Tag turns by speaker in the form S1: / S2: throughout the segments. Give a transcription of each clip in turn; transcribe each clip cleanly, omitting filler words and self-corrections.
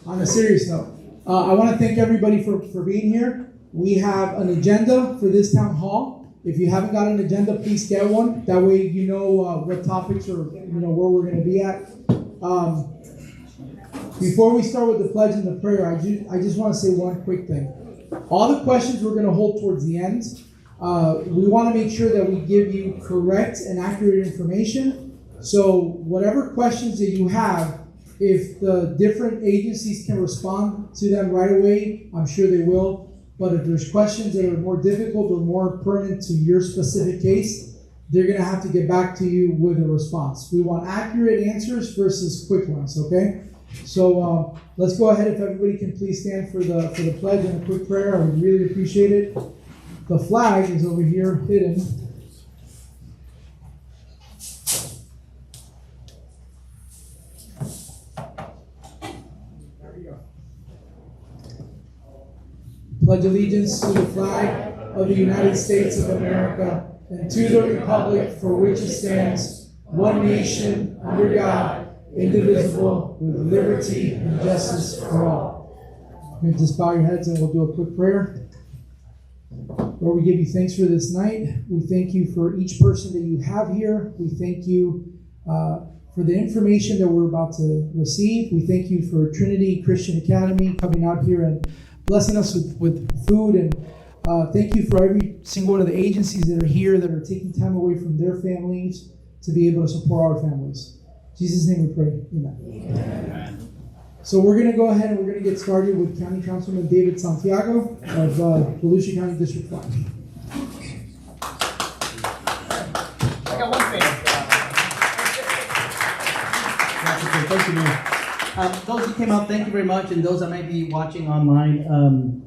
S1: on a serious note, I want to thank everybody for being here. We have an agenda for this town hall. If you haven't got an agenda, please get one. That way you know what topics or where we're going to be at. Before we start with the pledge and the prayer, I just want to say one quick thing. All the questions we're going to hold towards the end. We want to make sure that we give you correct and accurate information. So whatever questions that you have, if the different agencies can respond to them right away, I'm sure they will. But if there's questions that are more difficult or more pertinent to your specific case, they're going to have to get back to you with a response. We want accurate answers versus quick ones, okay? So let's go ahead. If everybody can please stand for the pledge and a quick prayer, I would really appreciate it. The flag is over here hidden. There we go. Pledge allegiance to the flag of the United States of America and to the republic for which it stands, one nation, under God, indivisible, with liberty and justice for all. You can just bow your heads and we'll do a quick prayer. Lord, we give you thanks for this night. We thank you for each person that you have here. We thank you for the information that we're about to receive. We thank you for Trinity Christian Academy coming out here and blessing us with food. And thank you for every single one of the agencies that are here that are taking time away from their families to be able to support our families. In Jesus' name we pray. Amen. Amen. So we're going to go ahead and we're going to get started with County Councilman David Santiago of Volusia County District 5.
S2: I got one thing. Thank you, Mayor. Those who came out, thank you very much. And those that might be watching online,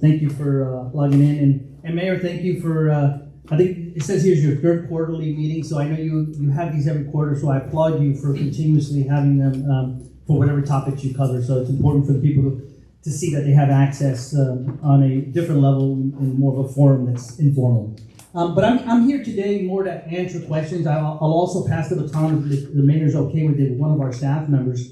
S2: thank you for logging in. And Mayor, thank you for, I think it says here's your third quarterly meeting. So I know you have these every quarter. So I applaud you for continuously having them for whatever topics you cover. So it's important for the people to see that they have access on a different level in more of a forum that's informal. But I'm here today more to answer questions. I'll also pass the baton if the mayor's okay with it with one of our staff members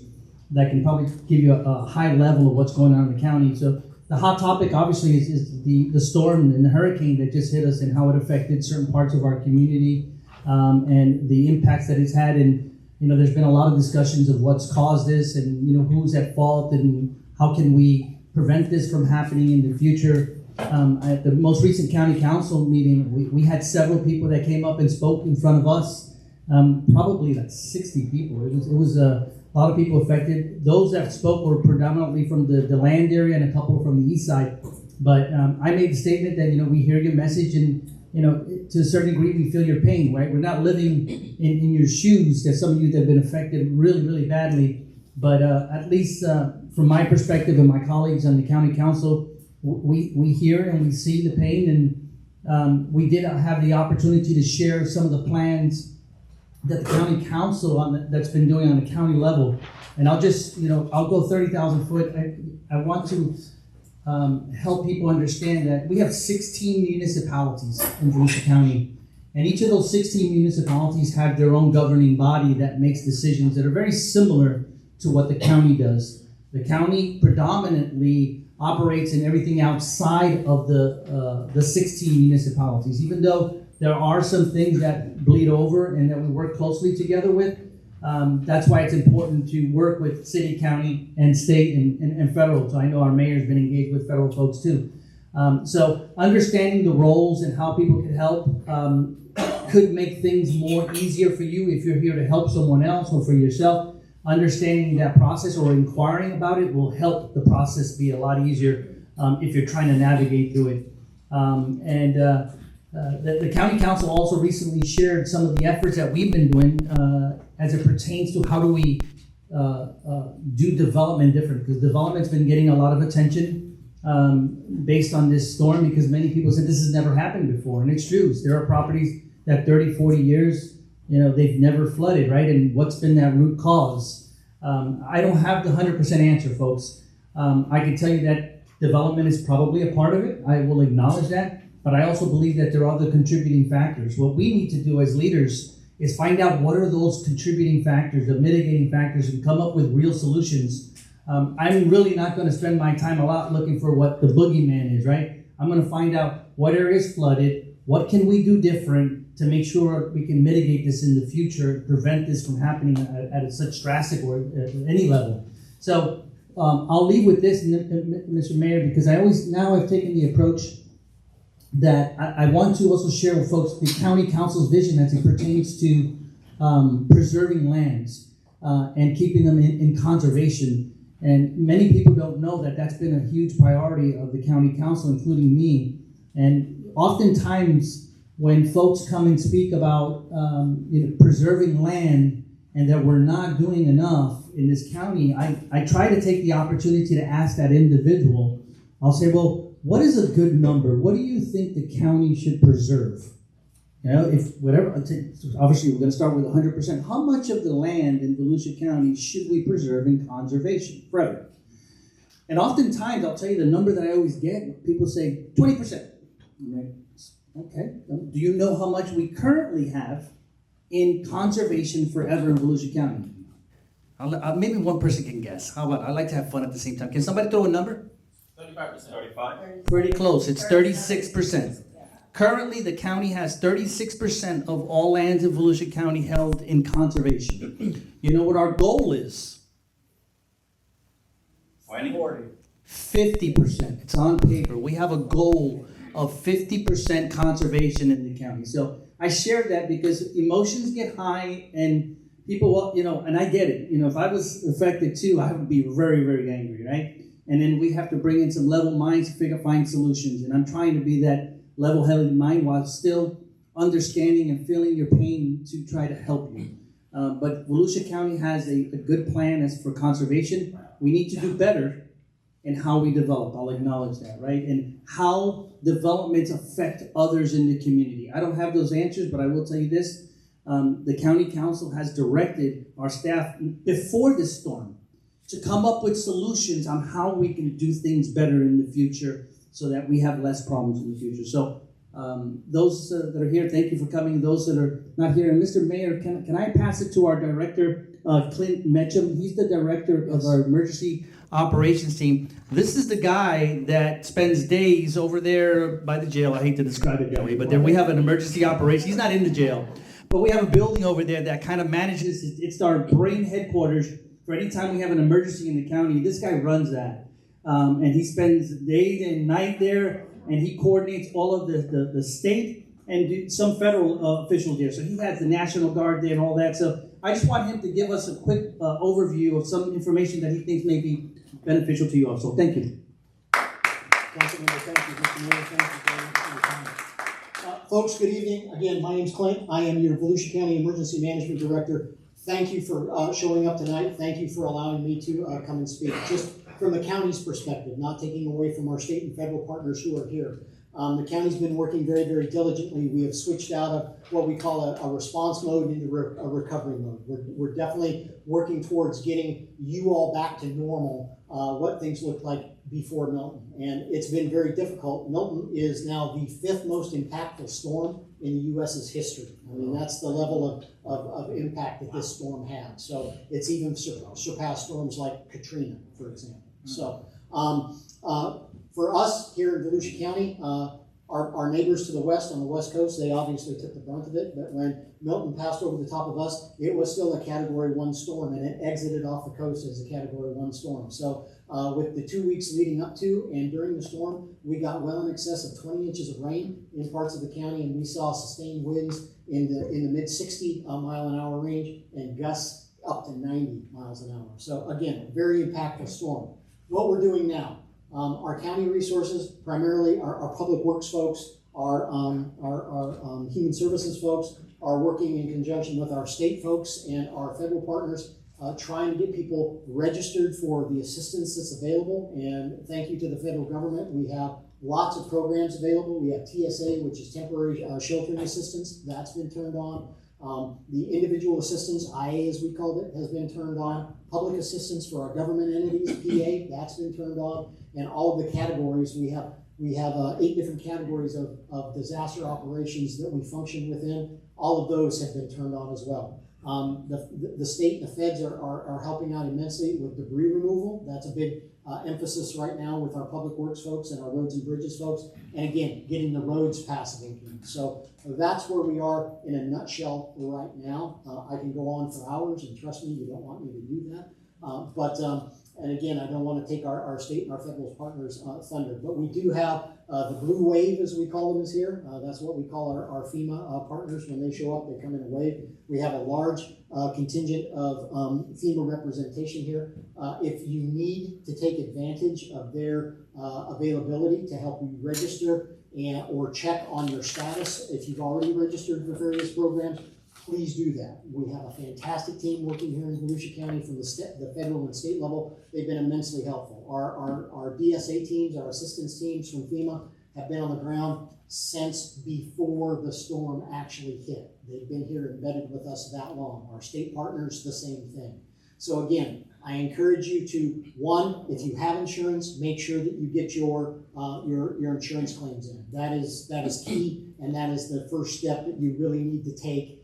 S2: that can probably give you a high level of what's going on in the county. So the hot topic obviously is the storm and the hurricane that just hit us and how it affected certain parts of our community and the impacts that it's had. And there's been a lot of discussions of what's caused this and, who's at fault and how can we prevent this from happening in the future. At the most recent county council meeting, we had several people that came up and spoke in front of us, probably like 60 people. It was a lot of people affected. Those that spoke were predominantly from the land area and a couple from the east side. But I made the statement that, we hear your message and, to a certain degree, we feel your pain, right? We're not living in your shoes. There's some of you that have been affected really, really badly. But at least from my perspective and my colleagues on the county council, we hear and we see the pain. And we did have the opportunity to share some of the plans that the county council that's been doing on the county level. And I'll just, I'll go 30,000 foot. I want to help people understand that we have 16 municipalities in Volusia County. And each of those 16 municipalities have their own governing body that makes decisions that are very similar to what the county does. The county predominantly operates in everything outside of the 16 municipalities, even though there are some things that bleed over and that we work closely together with. That's why it's important to work with city, county, and state and federal. So I know our mayor's been engaged with federal folks too. So understanding the roles and how people can help could make things more easier for you if you're here to help someone else or for yourself. Understanding that process or inquiring about it will help the process be a lot easier if you're trying to navigate through it. The county council also recently shared some of the efforts that we've been doing as it pertains to how do we do development different, because development's been getting a lot of attention based on this storm, because many people said this has never happened before, and it's true. There are properties that 30, 40 years, they've never flooded, right? And what's been that root cause? I don't have the 100% answer, folks. I can tell you that development is probably a part of it. I will acknowledge that. But I also believe that there are other contributing factors. What we need to do as leaders is find out what are those contributing factors, the mitigating factors, and come up with real solutions I'm really not going to spend my time a lot looking for what the boogeyman is, right? I'm going to find out what area is flooded, what can we do different to make sure we can mitigate this in the future, prevent this from happening at such drastic or at any level. So I'll leave with this, Mr. Mayor, because I've taken the approach that I want to also share with folks the county council's vision as it pertains to preserving lands and keeping them in conservation. And many people don't know that that's been a huge priority of the county council, including me. And oftentimes when folks come and speak about preserving land and that we're not doing enough in this county, I try to take the opportunity to ask that individual. I'll say, well, what is a good number? What do you think the county should preserve? If whatever, obviously we're going to start with 100%. How much of the land in Volusia County should we preserve in conservation forever? And oftentimes, I'll tell you the number that I always get, people say 20%. Okay, do you know how much we currently have in conservation forever in Volusia County? Maybe one person can guess. How about, I like to have fun at the same time. Can somebody throw a number?
S3: 35%. 35?
S2: Pretty close. It's 36%. Currently, the county has 36% of all lands in Volusia County held in conservation. You know what our goal is?
S3: 40.
S2: 50%. It's on paper. We have a goal of 50% conservation in the county. So I share that because emotions get high and people, and I get it. If I was affected too, I would be very, very angry, right? And then we have to bring in some level minds to find solutions. And I'm trying to be that level-headed mind while still understanding and feeling your pain to try to help you. But Volusia County has a good plan as for conservation. We need to do better in how we develop. I'll acknowledge that, right? And how developments affect others in the community. I don't have those answers, but I will tell you this. The county council has directed our staff before this storm to come up with solutions on how we can do things better in the future so that we have less problems in the future. So those that are here, thank you for coming. Those that are not here, and Mr. Mayor, can I pass it to our director, Clint Metcham? He's the director of our emergency operations team. This is the guy that spends days over there by the jail. I hate to describe it that way, but there we have an emergency operation. He's not in the jail, but we have a building over there that kind of manages. It's our brain headquarters for any time we have an emergency in the county. This guy runs that. And he spends day and night there, and he coordinates all of the state and some federal officials there. So he has the National Guard there and all that. So I just want him to give us a quick overview of some information that he thinks may be beneficial to you all. So thank you.
S4: Councilmember, thank you, Mr. Mayor. Thank you very much for your time. Folks, good evening. Again, my name's Clint. I am your Volusia County Emergency Management Director. Thank you for showing up tonight. Thank you for allowing me to come and speak. Just from the county's perspective, not taking away from our state and federal partners who are here. The county's been working very, very diligently. We have switched out of what we call a response mode into a recovery mode. We're definitely working towards getting you all back to normal, what things looked like before Milton. And it's been very difficult. Milton is now the 5th most impactful storm in the U.S.'s history. I mean, that's the level of impact that this storm had. So it's even surpassed storms like Katrina, for example. So for us here in Volusia County, our neighbors to the west on the west coast, they obviously took the brunt of it. But when Milton passed over the top of us, it was still a Category 1 storm, and it exited off the coast as a Category 1 storm. So with the 2 weeks leading up to and during the storm, we got well in excess of 20 inches of rain in parts of the county, and we saw sustained winds in the mid 60 mile an hour range and gusts up to 90 miles an hour. So again, a very impactful storm. What we're doing now, our county resources, primarily our public works folks, our human services folks, are working in conjunction with our state folks and our federal partners, trying to get people registered for the assistance that's available. And thank you to the federal government. We have lots of programs available. We have TSA, which is temporary sheltering assistance. That's been turned on. The individual assistance, IA as we called it, has been turned on. Public assistance for our government entities, PA, that's been turned on. And all of the categories, we have 8 different categories of disaster operations that we function within. All of those have been turned on as well. The state and the feds are helping out immensely with debris removal. That's a big emphasis right now with our public works folks and our roads and bridges folks. And again, getting the roads passable. So that's where we are in a nutshell right now. I can go on for hours, and trust me, you don't want me to do that. And again, I don't want to take our state and our federal partners' thunder, but we do have the blue wave, as we call them, is here. That's what we call our FEMA partners. When they show up, they come in a wave. We have a large contingent of FEMA representation here. If you need to take advantage of their availability to help you register or check on your status, if you've already registered for various programs, please do that. We have a fantastic team working here in Volusia County from the federal and state level. They've been immensely helpful. Our DSA teams, our assistance teams from FEMA have been on the ground since before the storm actually hit. They've been here embedded with us that long. Our state partners, the same thing. So again, I encourage you to, one, if you have insurance, make sure that you get your insurance claims in. That is key, and that is the first step that you really need to take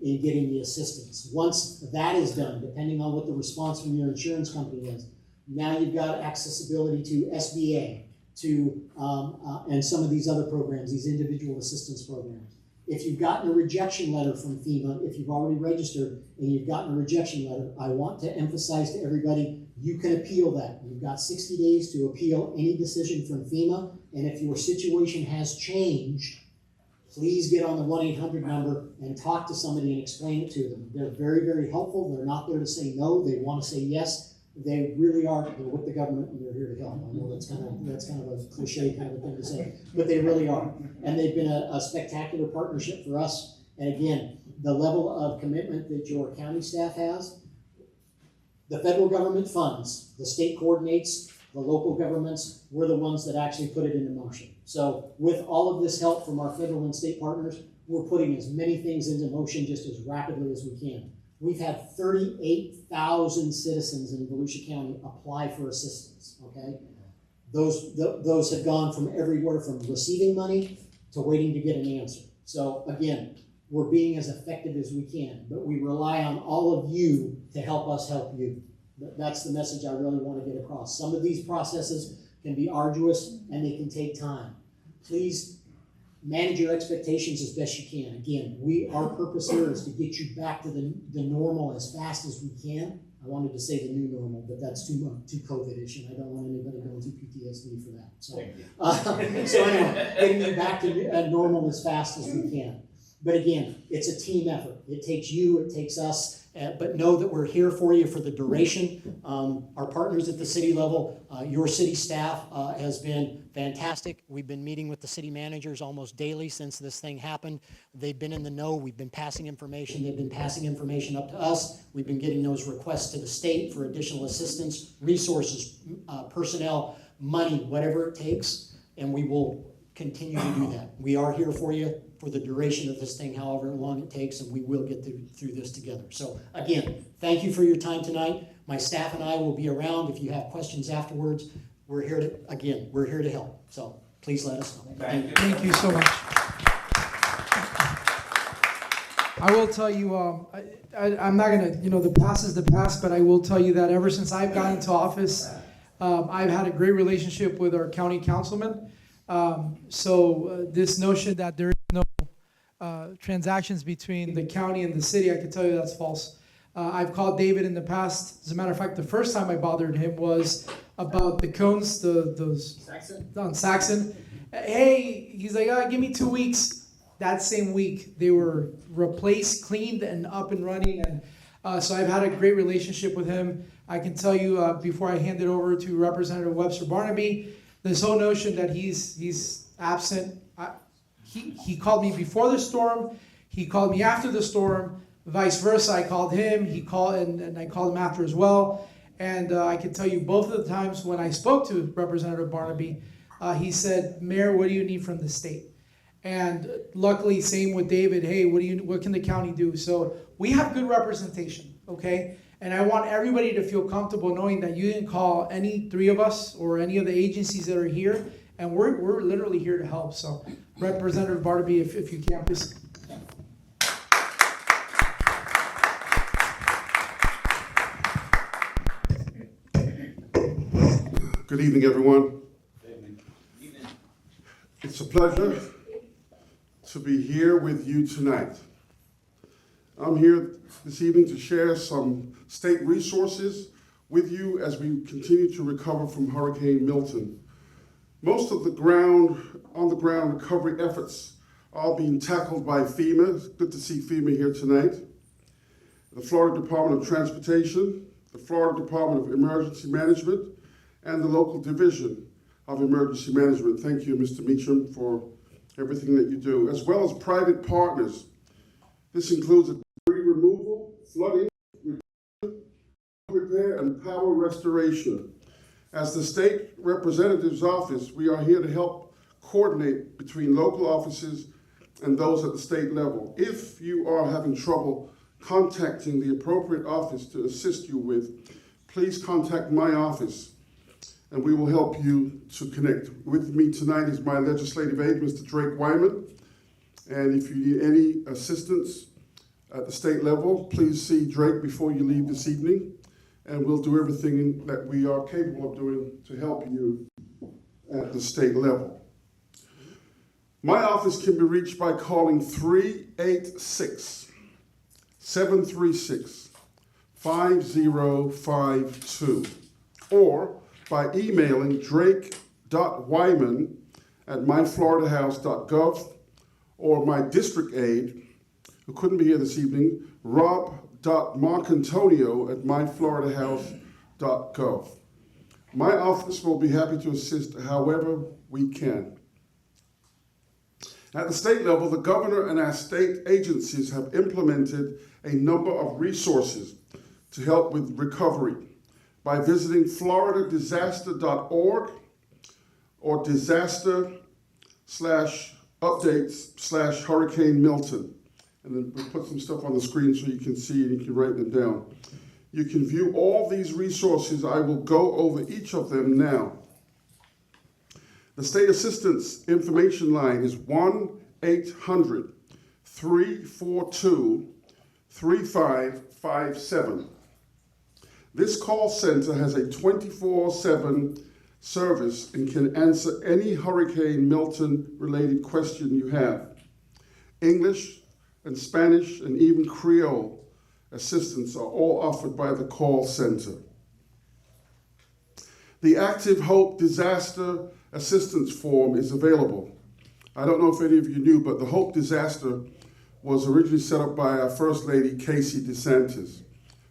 S4: in getting the assistance. Once that is done, depending on what the response from your insurance company is, now you've got accessibility to SBA, and some of these other programs, these individual assistance programs. If you've gotten a rejection letter from FEMA, if you've already registered and you've gotten a rejection letter, I want to emphasize to everybody, you can appeal that. You've got 60 days to appeal any decision from FEMA, and if your situation has changed, please get on the 1-800 number and talk to somebody and explain it to them. They're very, very helpful. They're not there to say no. They want to say yes. They really are. They're with the government and they're here to help. I know that's kind of a cliche kind of thing to say, but they really are. And they've been a spectacular partnership for us. And again, the level of commitment that your county staff has, the federal government funds, the state coordinates, the local governments, we're the ones that actually put it into motion. So with all of this help from our federal and state partners, we're putting as many things into motion just as rapidly as we can. We've had 38,000 citizens in Volusia County apply for assistance, okay? Those have gone from everywhere from receiving money to waiting to get an answer. So again, we're being as effective as we can, but we rely on all of you to help us help you. That's the message I really want to get across. Some of these processes can be arduous and they can take time. Please manage your expectations as best you can. Again, our purpose here is to get you back to the normal as fast as we can. I wanted to say the new normal, but that's too COVID-ish, and I don't want anybody going through PTSD for that. So anyway, getting you back to normal as fast as we can. But again, it's a team effort. It takes you, it takes us, but know that we're here for you for the duration. Our partners at the city level, your city staff has been fantastic. We've been meeting with the city managers almost daily since this thing happened. They've been in the know. We've been passing information. They've been passing information up to us. We've been getting those requests to the state for additional assistance, resources, personnel, money, whatever it takes, and we will continue to do that. We are here for you for the duration of this thing, however long it takes, and we will get through this together. So again, thank you for your time tonight. My staff and I will be around if you have questions afterwards. We're here to help. So please let us know.
S1: Thank you so much. I will tell you, I'm not gonna, the past is the past, but I will tell you that ever since I've gotten into office, I've had a great relationship with our county councilman. So this notion that there is no transactions between the county and the city, I can tell you that's false. I've called David in the past. As a matter of fact, the first time I bothered him was about the cones, those on Saxon. Hey, he's like, give me 2 weeks. That same week, they were replaced, cleaned, and up and running. And so I've had a great relationship with him. I can tell you before I hand it over to Representative Webster Barnaby, this whole notion that he's absent. He called me before the storm. He called me after the storm. Vice versa, I called him. He called, and I called him after as well. And I can tell you both of the times when I spoke to Representative Barnaby, he said, "Mayor, what do you need from the state?" And luckily, same with David. Hey, what can the county do? So we have good representation, okay? And I want everybody to feel comfortable knowing that you didn't call any three of us or any of the agencies that are here, and we're literally here to help. So, Representative Barnaby, if you can, please.
S5: Good evening, everyone. It's a pleasure to be here with you tonight. I'm here this evening to share some state resources with you as we continue to recover from Hurricane Milton. Most of the on-the-ground recovery efforts are being tackled by FEMA. It's good to see FEMA here tonight. The Florida Department of Transportation, the Florida Department of Emergency Management, and the local division of emergency management. Thank you, Mr. Meacham, for everything that you do, as well as private partners. This includes debris removal, flooding, repair, and power restoration. As the state representative's office, we are here to help coordinate between local offices and those at the state level. If you are having trouble contacting the appropriate office to assist you with, please contact my office and we will help you to connect. With me tonight is my legislative aide, Mr. Drake Wyman. And if you need any assistance at the state level, please see Drake before you leave this evening, and we'll do everything that we are capable of doing to help you at the state level. My office can be reached by calling 386-736-5052 or by emailing drake.wyman@myfloridahouse.gov or my district aide, who couldn't be here this evening, rob.marcantonio@myfloridahouse.gov. My office will be happy to assist however we can. At the state level, the governor and our state agencies have implemented a number of resources to help with recovery by visiting floridadisaster.org or disaster/updates/Hurricane Milton. And then we'll put some stuff on the screen so you can see and you can write them down. You can view all these resources. I will go over each of them now. The state assistance information line is 1-800-342-3557. This call center has a 24/7 service and can answer any Hurricane Milton related question you have. English and Spanish and even Creole assistance are all offered by the call center. The Active Hope Disaster Assistance Form is available. I don't know if any of you knew, but the Hope Disaster was originally set up by our First Lady, Casey DeSantis,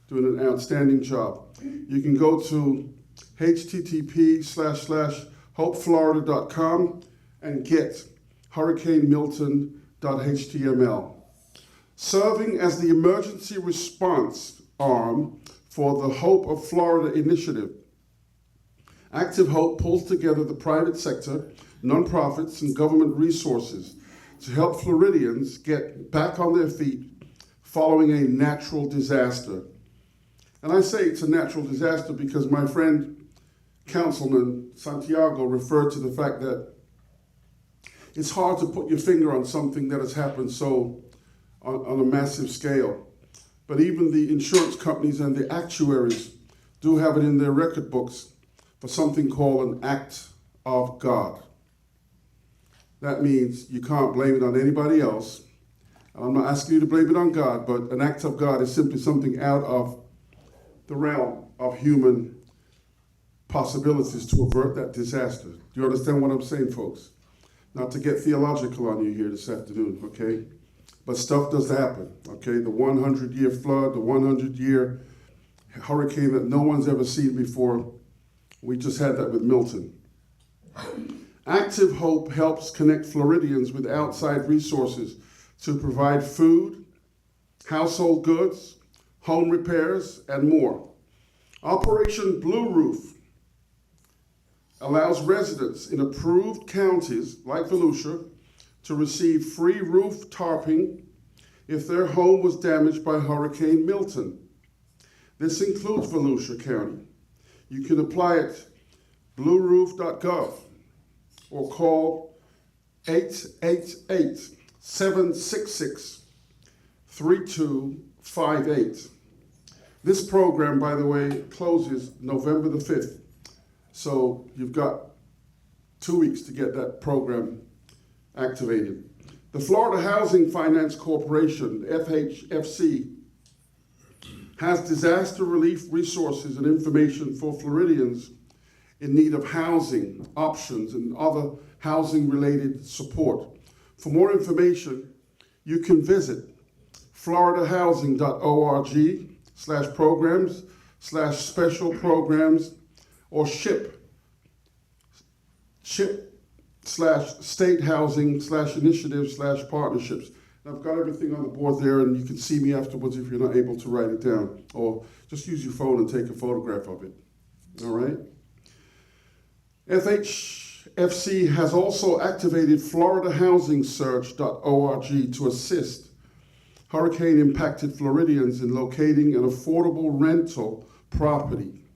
S5: doing an outstanding job. You can go to http://hopeflorida.com and get hurricanemilton.html. Serving as the emergency response arm for the Hope of Florida initiative, Active Hope pulls together the private sector, nonprofits, and government resources to help Floridians get back on their feet following a natural disaster. And I say it's a natural disaster because my friend, Councilman Santiago, referred to the fact that it's hard to put your finger on something that has happened so on a massive scale. But even the insurance companies and the actuaries do have it in their record books for something called an act of God. That means you can't blame it on anybody else. And I'm not asking you to blame it on God, but an act of God is simply something out of the realm of human possibilities to avert that disaster. Do you understand what I'm saying, folks? Not to get theological on you here this afternoon, okay? But stuff does happen, okay? The 100-year flood, the 100-year hurricane that no one's ever seen before. We just had that with Milton. Active Hope helps connect Floridians with outside resources to provide food, household goods, home repairs, and more. Operation Blue Roof allows residents in approved counties like Volusia to receive free roof tarping if their home was damaged by Hurricane Milton. This includes Volusia County. You can apply at blueroof.gov or call 888-766-3258. This program, by the way, closes November the 5th. So you've got 2 weeks to get that program activated. The Florida Housing Finance Corporation, FHFC, has disaster relief resources and information for Floridians in need of housing options and other housing-related support. For more information, you can visit floridahousing.org/programs/special programs or ship/state housing/initiative/partnerships. I've got everything on the board there, and you can see me afterwards if you're not able to write it down, or just use your phone and take a photograph of it. All right? FHFC has also activated floridahousingsearch.org to assist hurricane-impacted Floridians in locating an affordable rental property.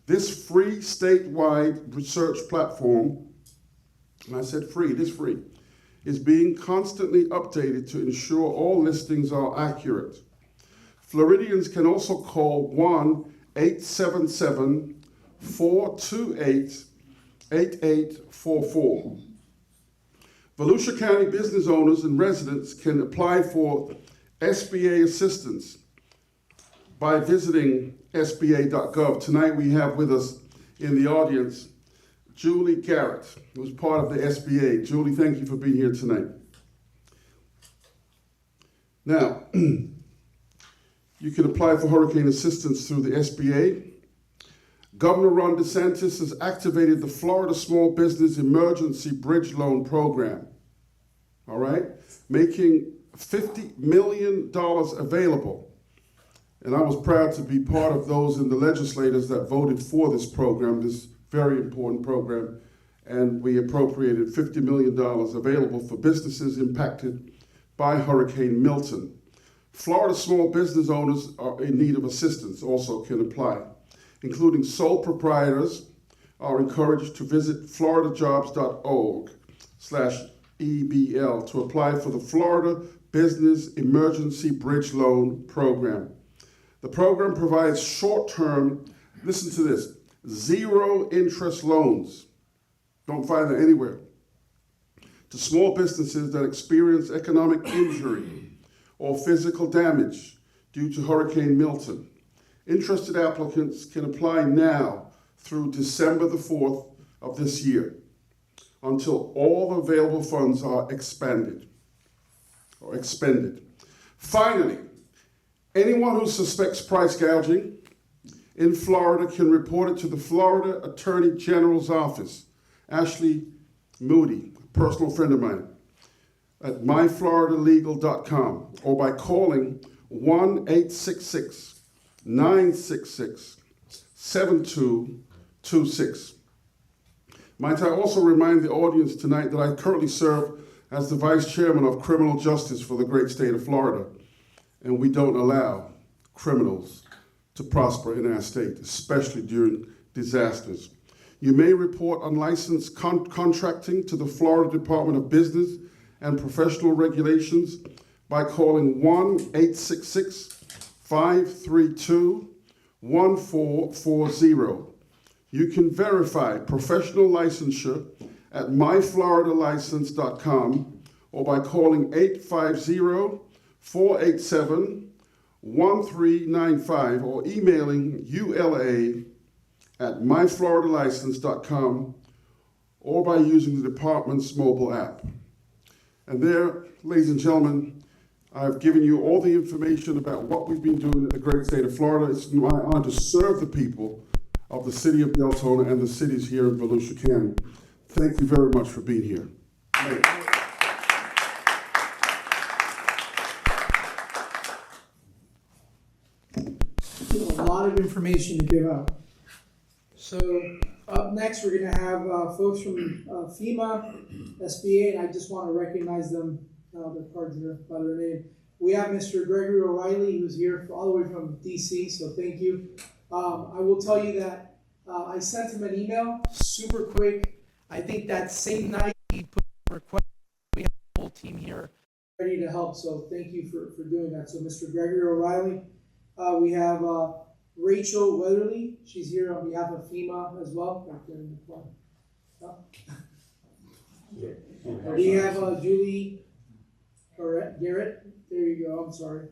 S5: This free statewide research platform, and I said free, it is free, is being constantly updated to ensure all listings are accurate. Floridians can also call 1-877-428-8844. Volusia County business owners and residents can apply for SBA assistance by visiting sba.gov. Tonight we have with us in the audience Julie Garrett, who's part of the SBA. Julie, thank you for being here tonight. Now, you can apply for hurricane assistance through the SBA. Governor Ron DeSantis has activated the Florida Small Business Emergency Bridge Loan Program, all right, making $50 million available. And I was proud to be part of those in the legislators that voted for this program, this very important program, and we appropriated $50 million available for businesses impacted by Hurricane Milton. Florida small business owners are in need of assistance also can apply, including sole proprietors are encouraged to visit floridajobs.org/EBL to apply for the Florida Business Emergency Bridge Loan Program. The program provides short-term, listen to this, zero interest loans, don't find that anywhere, to small businesses that experience economic injury or physical damage due to Hurricane Milton. Interested applicants can apply now through December the 4th of this year until all available funds are expended. Finally, anyone who suspects price gouging in Florida can report it to the Florida Attorney General's office, Ashley Moody, a personal friend of mine, at myfloridalegal.com, or by calling 1-866-966-7226. Might I also remind the audience tonight that I currently serve as the Vice Chairman of Criminal Justice for the great state of Florida, and we don't allow criminals to prosper in our state, especially during disasters. You may report unlicensed contracting to the Florida Department of Business and Professional Regulations by calling 1-866-532-1440. You can verify professional licensure at myfloridalicense.com or by calling 850-487-1395 or emailing ula@myfloridalicense.com or by using the department's mobile app. And there, ladies and gentlemen, I've given you all the information about what we've been doing in the great state of Florida. It's my honor to serve the people of the city of Deltona and the cities here in Volusia County. Thank you very much for being here.
S1: A lot of information to give out. So up next, we're going to have folks from FEMA, SBA, and I just want to recognize them. Their cards are by their name. We have Mr. Gregory O'Reilly, who's here all the way from DC, so thank you. I will tell you that I sent him an email super quick. I think that same night he put a request. We have the whole team here ready to help, so thank you for doing that. So Mr. Gregory O'Reilly, we have Rachel Weatherly, she's here on behalf of FEMA as well. Back there in the front. We have Julie Garrett. There you go. I'm sorry.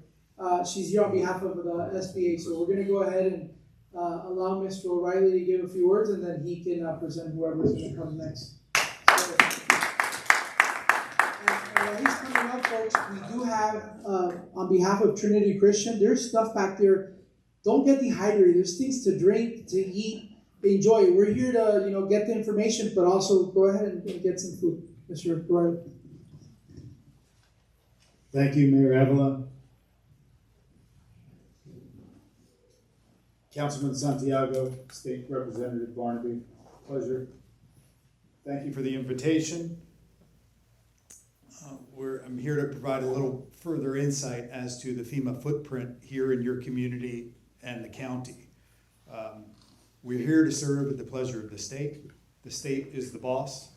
S1: She's here on behalf of the SBA. So we're going to go ahead and allow Mr. O'Reilly to give a few words, and then he can present whoever's going to come next. So, and while he's coming up, folks, we do have, on behalf of Trinity Christian, there's stuff back there. Don't get dehydrated. There's things to drink, to eat, enjoy. We're here to, get the information, but also go ahead and get some food. Mr. O'Reilly.
S6: Thank you, Mayor Avila. Councilman Santiago, State Representative Barnaby, pleasure. Thank you for the invitation. I'm here to provide a little further insight as to the FEMA footprint here in your community and the county. We're here to serve at the pleasure of the state. The state is the boss.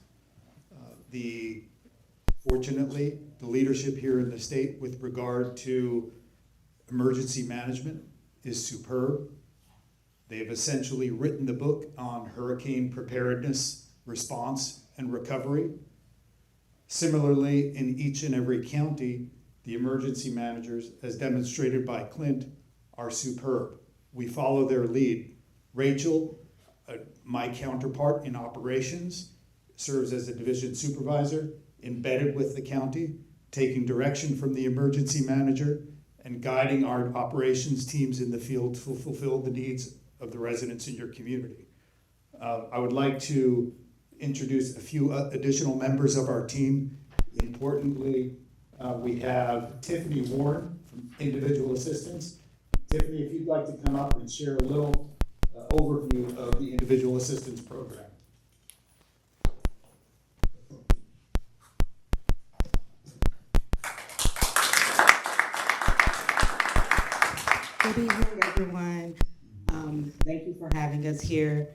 S6: Fortunately, the leadership here in the state with regard to emergency management is superb. They've essentially written the book on hurricane preparedness, response, and recovery. Similarly, in each and every county, the emergency managers, as demonstrated by Clint, are superb. We follow their lead. Rachel, my counterpart in operations, serves as a division supervisor, embedded with the county, taking direction from the emergency manager and guiding our operations teams in the field to fulfill the needs of the residents in your community. I would like to introduce a few additional members of our team. Importantly, we have Tiffany Warren from Individual Assistance. Tiffany, if you'd like to come up and share a little overview of the Individual Assistance Program.
S7: Good evening, everyone. Thank you for having us here.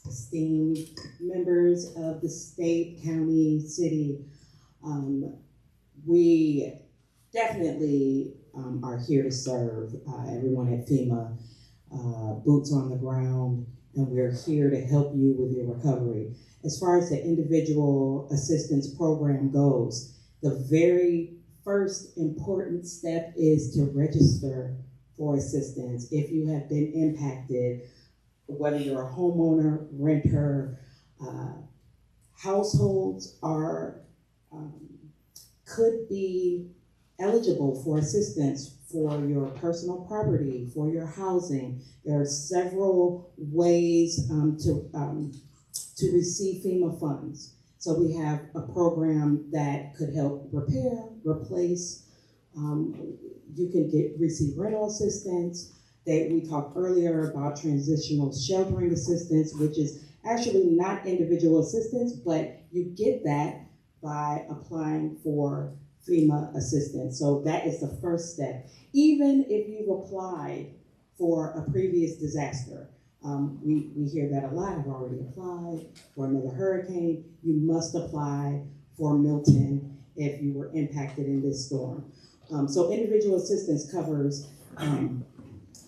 S7: Esteemed members of the state, county, city, we definitely are here to serve everyone at FEMA, boots on the ground, and we're here to help you with your recovery. As far as the individual assistance program goes, the very first important step is to register for assistance if you have been impacted, whether you're a homeowner, renter. Households could be eligible for assistance for your personal property, for your housing. There are several ways to receive FEMA funds. So we have a program that could help repair, replace. You can receive rental assistance. That we talked earlier about transitional sheltering assistance, which is actually not individual assistance, but you get that by applying for FEMA assistance. So that is the first step. Even if you've applied for a previous disaster, we hear that a lot. I've already applied for another hurricane. You must apply for Milton if you were impacted in this storm. So individual assistance covers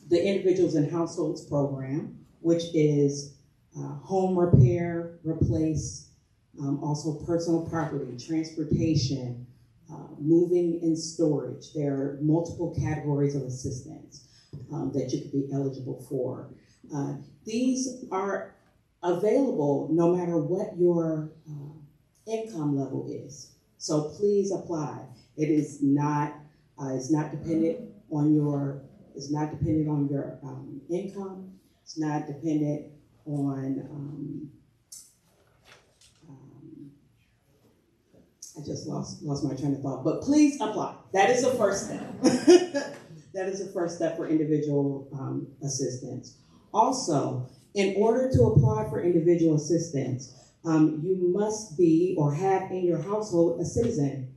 S7: the Individuals and Households Program, which is home repair, replace, also personal property, transportation, moving and storage. There are multiple categories of assistance that you could be eligible for. These are available no matter what your income level is. So please apply. It is not, it's not dependent on your income. It's not dependent on, I just lost my train of thought, but please apply. That is the first step. That is the first step for individual assistance. Also, in order to apply for individual assistance, you must be or have in your household a citizen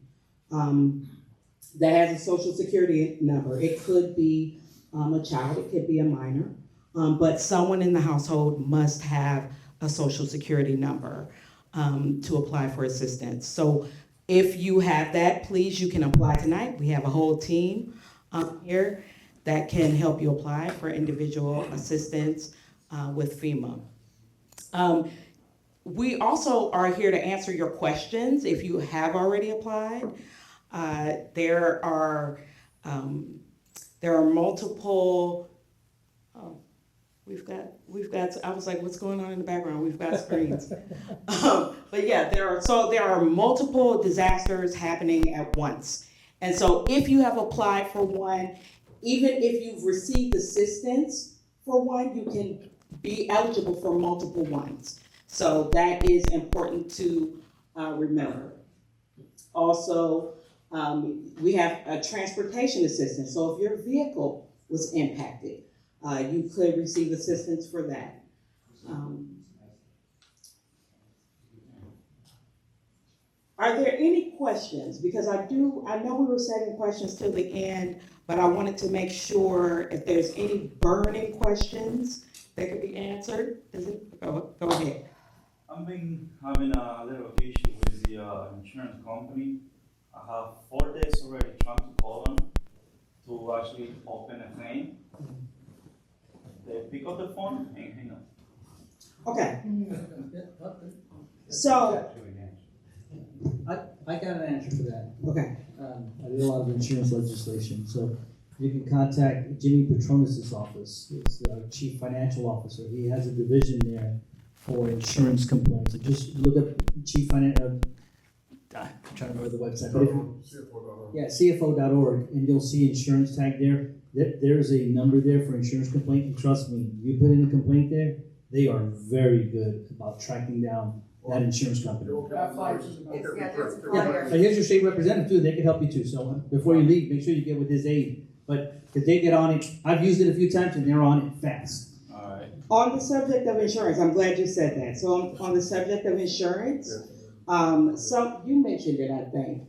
S7: that has a social security number. It could be a child, it could be a minor, but someone in the household must have a social security number to apply for assistance. So if you have that, please, you can apply tonight. We have a whole team here that can help you apply for individual assistance with FEMA. We also are here to answer your questions if you have already applied. There are multiple. We've got. I was like, what's going on in the background? We've got screens. But yeah, there are multiple disasters happening at once, and so if you have applied for one, even if you've received assistance for one, you can be eligible for multiple ones. So that is important to remember. Also, we have a transportation assistance. So if your vehicle was impacted, you could receive assistance for that. Are there any questions? Because I know we were saving questions till the end, but I wanted to make sure if there's any burning questions that could be answered. Go ahead.
S3: I've been having a little issue with the insurance company. I have 4 days already trying to call them to actually open a claim. They pick up the phone and hang up.
S7: Okay. So,
S2: I got an answer for that.
S7: okay.
S2: I did a lot of insurance legislation, so you can contact Jimmy Petronis' office. It's our chief financial officer. He has a division there for insurance complaints. So just look up chief financial. I'm trying to remember the website. But CFO.org, and you'll see insurance tag there. There's a number there for insurance complaint. And trust me, you put in a complaint there, they are very good about tracking down that insurance company. Yeah, and here's your state representative too. They can help you too. So before you leave, make sure you get with his aide. But because they get on it, I've used it a few times and they're on it fast.
S3: All right.
S7: On the subject of insurance, I'm glad you said that. So on the subject of insurance, so you mentioned it, I think.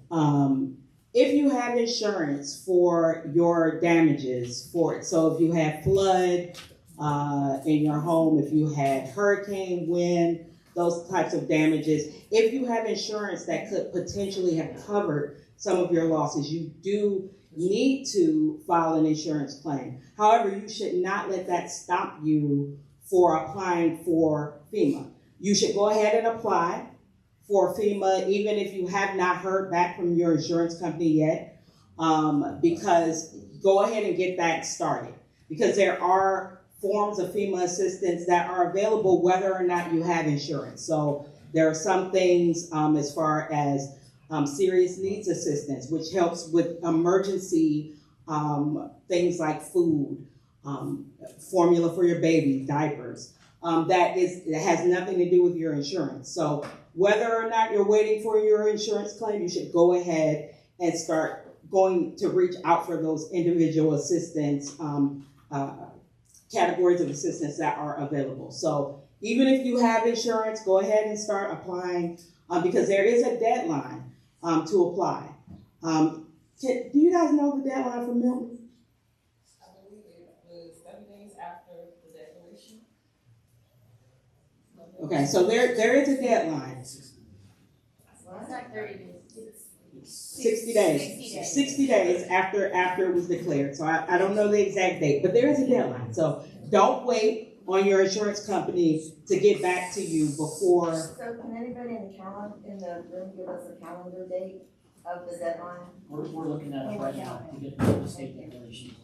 S7: If you have insurance for your damages for it, so if you had flood in your home, if you had hurricane wind, those types of damages, if you have insurance that could potentially have covered some of your losses, you do need to file an insurance claim. However, you should not let that stop you for applying for FEMA. You should go ahead and apply for FEMA, even if you have not heard back from your insurance company yet, because go ahead and get that started. Because there are forms of FEMA assistance that are available whether or not you have insurance. So there are some things as far as serious needs assistance, which helps with emergency things like food, formula for your baby, diapers. That has nothing to do with your insurance. So whether or not you're waiting for your insurance claim, you should go ahead and start going to reach out for those individual assistance categories of assistance that are available. So even if you have insurance, go ahead and start applying because there is a deadline to apply. Do you guys know the deadline for Milton?
S8: I believe it was 7 days after the declaration.
S7: Okay, so there is a deadline.
S8: It's like 30 days.
S7: 60 days. 60 days after it was declared. So I don't know the exact date, but there is a deadline. So don't wait on your insurance company to get back to you before.
S9: So can anybody in the room give us a calendar date of the deadline?
S10: We're looking at it right now to get the state declaration.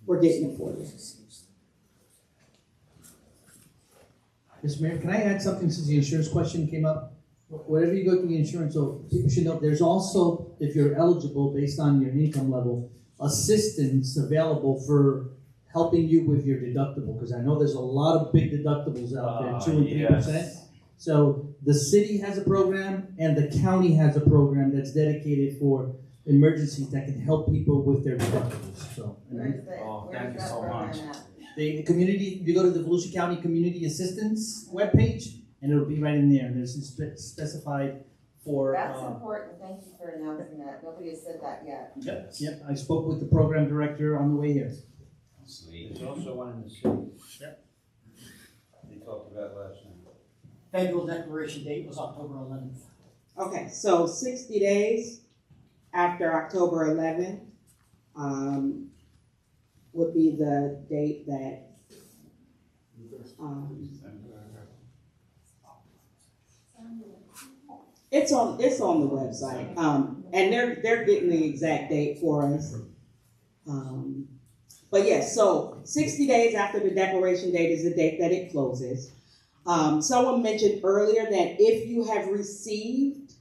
S7: We're getting it for you.
S2: Mr. Mayor, can I add something since the insurance question came up? Whenever you go through the insurance, so people should know, there's also, if you're eligible based on your income level, assistance available for helping you with your deductible, because I know there's a lot of big deductibles out there, 2 and 3%.
S3: Yes.
S2: So the city has a program and the county has a program that's dedicated for emergencies that can help people with their deductibles. So,
S3: Thank you so much.
S2: the community, you go to the Volusia County Community Assistance webpage, and it'll be right in there. And there's specified for.
S9: That's important. Thank you for announcing that. Nobody has said that yet.
S2: Yep. I spoke with the program director on the way here.
S11: There's also one in the city.
S2: Yep.
S11: We talked about last night.
S10: Federal declaration date was October 11th.
S7: Okay, so 60 days after October 11th would be the date that it's on the website, and they're getting the exact date for us. But yes, so 60 days after the declaration date is the date that it closes. Someone mentioned earlier that if you have received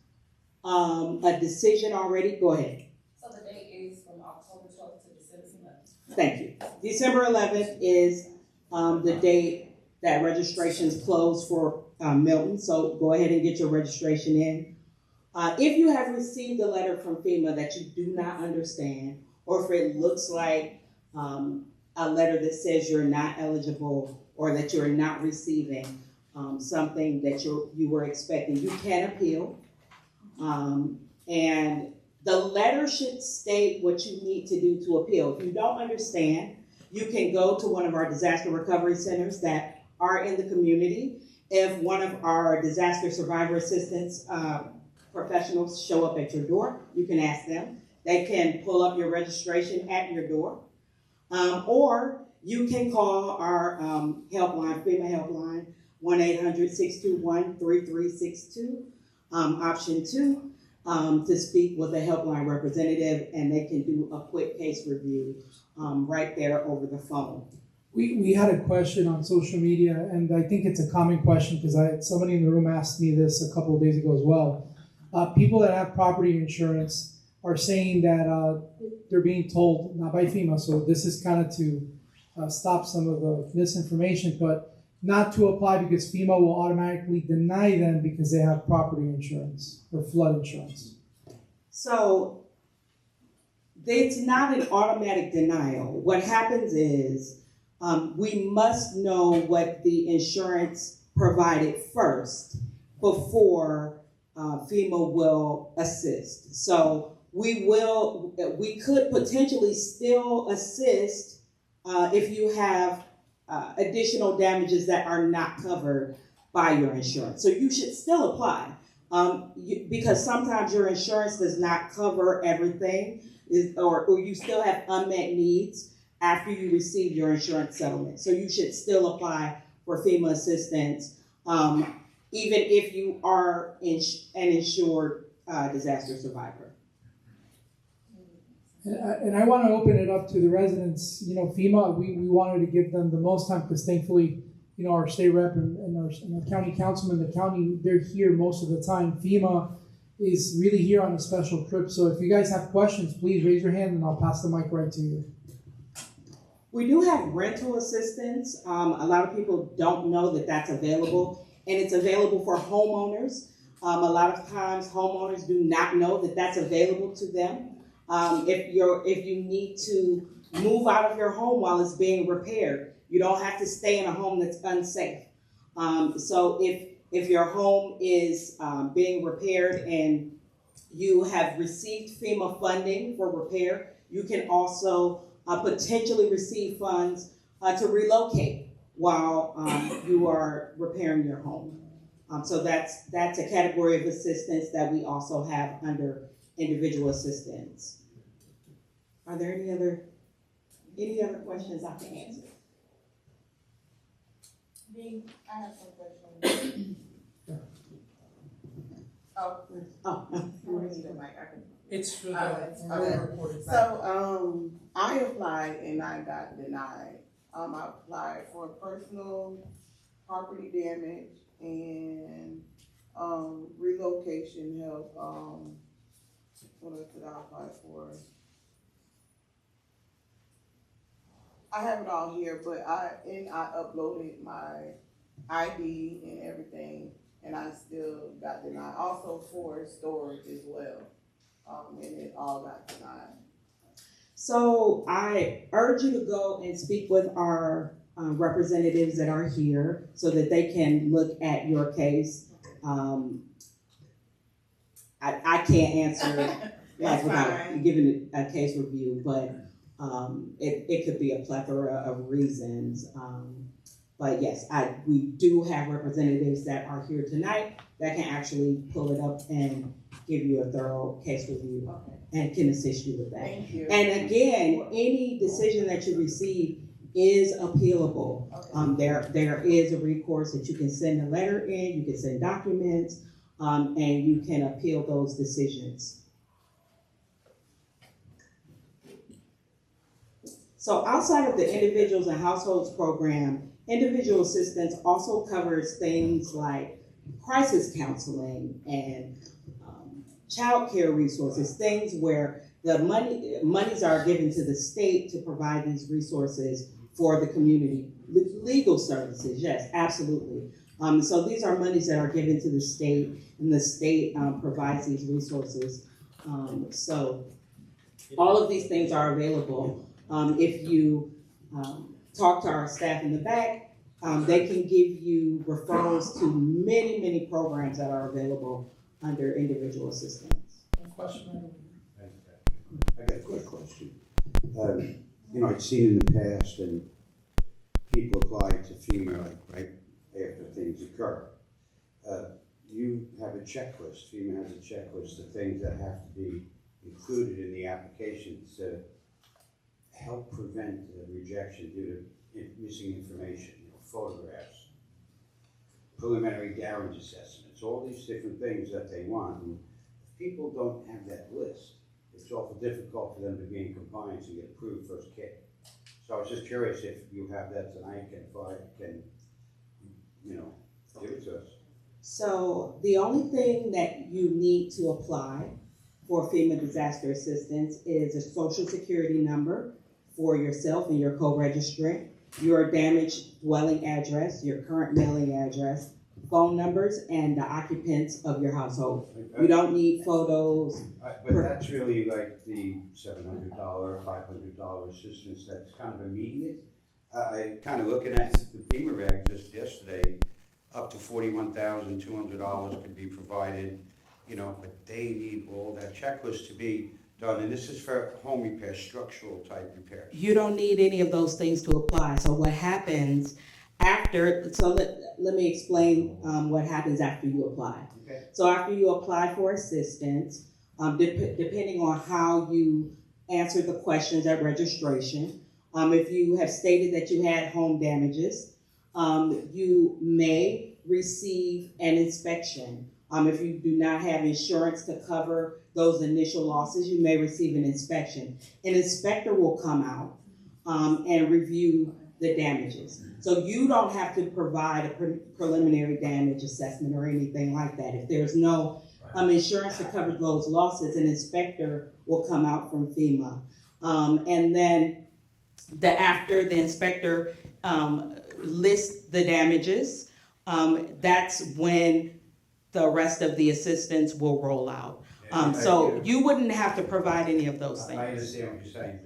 S7: a decision already, go ahead.
S8: So the date is from October 12th to December 11th.
S7: Thank you. December 11th is the date that registrations close for Milton, so go ahead and get your registration in. If you have received a letter from FEMA that you do not understand, or if it looks like a letter that says you're not eligible or that you're not receiving something that you were expecting, you can appeal. And the letter should state what you need to do to appeal. If you don't understand, you can go to one of our disaster recovery centers that are in the community. If one of our disaster survivor assistance professionals show up at your door, you can ask them. They can pull up your registration at your door. Or you can call our helpline, FEMA helpline, 1-800-621-3362, option 2, to speak with a helpline representative, and they can do a quick case review right there over the phone.
S1: We had a question on social media, and I think it's a common question because somebody in the room asked me this a couple of days ago as well. People that have property insurance are saying that they're being told, not by FEMA, so this is kind of to stop some of the misinformation, but not to apply because FEMA will automatically deny them because they have property insurance or flood insurance.
S7: So it's not an automatic denial. What happens is we must know what the insurance provided first before FEMA will assist. So we could potentially still assist if you have additional damages that are not covered by your insurance. So you should still apply because sometimes your insurance does not cover everything, or you still have unmet needs after you receive your insurance settlement. So you should still apply for FEMA assistance, even if you are an insured disaster survivor.
S1: And I want to open it up to the residents. You know, FEMA, we wanted to give them the most time because thankfully, you know, our state rep and our county councilman, the county, they're here most of the time. FEMA is really here on a special trip. So if you guys have questions, please raise your hand and I'll pass the mic right to you.
S7: We do have rental assistance. A lot of people don't know that that's available, and it's available for homeowners. A lot of times homeowners do not know that that's available to them. If you need to move out of your home while it's being repaired, you don't have to stay in a home that's unsafe. So if your home is being repaired and you have received FEMA funding for repair, you can also potentially receive funds to relocate while you are repairing your home. So that's a category of assistance that we also have under individual assistance. Are there any other questions I can answer?
S8: Me, I have some questions.
S1: It's for
S12: the
S1: recorded.
S12: So I applied and I got denied. I applied for personal property damage and relocation help. What else did I apply for? I have it all here, but I uploaded my ID and everything, and I still got denied. Also for storage as well, and it all got denied.
S7: So I urge you to go and speak with our representatives that are here so that they can look at your case. I can't answer without giving a case review, but it could be a plethora of reasons. But yes, we do have representatives that are here tonight that can actually pull it up and give you a thorough case review and can assist you with that.
S12: Thank you.
S7: And again, any decision that you receive is appealable. There is a recourse that you can send a letter in, you can send documents, and you can appeal those decisions. So outside of the individuals and households program, individual assistance also covers things like crisis counseling and child care resources, things where the monies are given to the state to provide these resources for the community. Legal services, yes, absolutely. So these are monies that are given to the state, and the state provides these resources. So all of these things are available. If you talk to our staff in the back, they can give you referrals to many, many programs that are available under individual assistance.
S1: Question?
S11: I got a quick question. I've seen in the past, and people apply to FEMA like right after things occur. You have a checklist. FEMA has a checklist of things that have to be included in the applications to help prevent rejection due to missing information, photographs, preliminary damage assessments, all these different things that they want. And if people don't have that list, it's awful difficult for them to be in compliance and get approved first kit. So I was just curious if you have that tonight, can give it to us.
S7: So the only thing that you need to apply for FEMA disaster assistance is a social security number for yourself and your co-registrant, your damaged dwelling address, your current mailing address, phone numbers, and the occupants of your household. You don't need photos.
S11: But that's really like the $700, $500 assistance that's kind of immediate. I kind of looking at the FEMA reg just yesterday, up to $41,200 could be provided, but they need all that checklist to be done. And this is for home repair, structural type repairs.
S7: You don't need any of those things to apply. So what happens after, let me explain what happens after you apply.
S11: Okay.
S7: So after you apply for assistance, depending on how you answer the questions at registration, if you have stated that you had home damages, you may receive an inspection. If you do not have insurance to cover those initial losses, you may receive an inspection. An inspector will come out and review the damages. So you don't have to provide a preliminary damage assessment or anything like that. If there's no insurance to cover those losses, an inspector will come out from FEMA. And then after the inspector lists the damages, that's when the rest of the assistance will roll out. So you wouldn't have to provide any of those things.
S11: I understand what you're saying.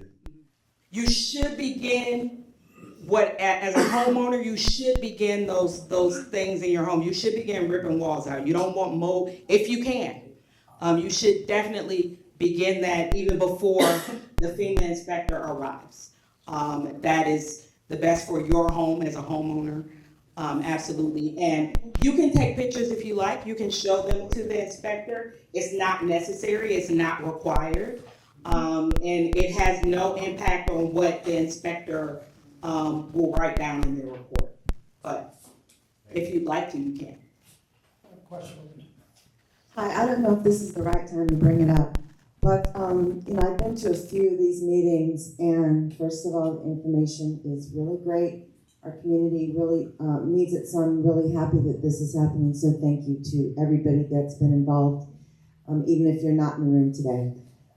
S7: You should begin as a homeowner, you should begin those things in your home. You should begin ripping walls out. You don't want mold, if you can. You should definitely begin that even before the FEMA inspector arrives. That is the best for your home as a homeowner. Absolutely. And you can take pictures if you like. You can show them to the inspector. It's not necessary. It's not required. And it has no impact on what the inspector will write down in their report. But if you'd like to, you can.
S1: Question.
S13: Hi, I don't know if this is the right time to bring it up, but I've been to a few of these meetings, and first of all, the information is really great. Our community really needs it, so I'm really happy that this is happening. So thank you to everybody that's been involved, even if you're not in the room today.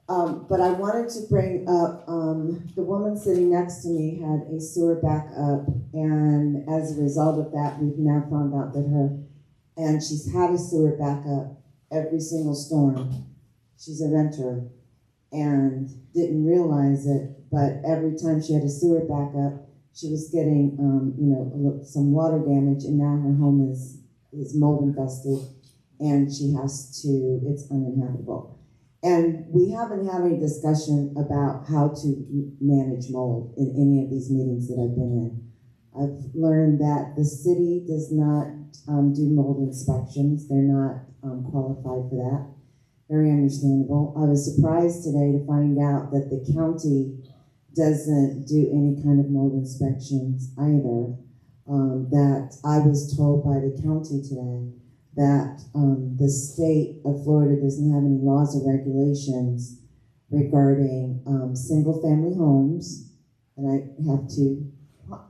S13: But I wanted to bring up, the woman sitting next to me had a sewer backup, and as a result of that, we've now found out that and she's had a sewer backup every single storm. She's a renter and didn't realize it, but every time she had a sewer backup, she was getting, some water damage, and now her home is mold infested, and it's uninhabitable. And we haven't had any discussion about how to manage mold in any of these meetings that I've been in. I've learned that the city does not do mold inspections. They're not qualified for that. Very understandable. I was surprised today to find out that the county doesn't do any kind of mold inspections either. That I was told by the county today that the state of Florida doesn't have any laws or regulations regarding single-family homes, and I have to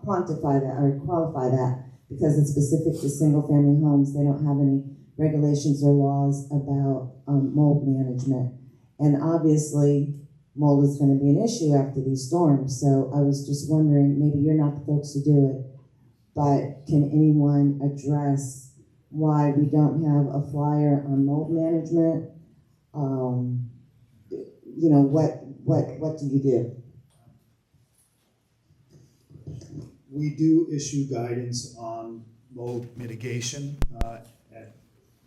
S13: quantify that or qualify that because it's specific to single-family homes. They don't have any regulations or laws about mold management, and obviously mold is going to be an issue after these storms. So I was just wondering, maybe you're not the folks to do it, but can anyone address why we don't have a flyer on mold management? What do you do?
S6: We do issue guidance on mold mitigation. And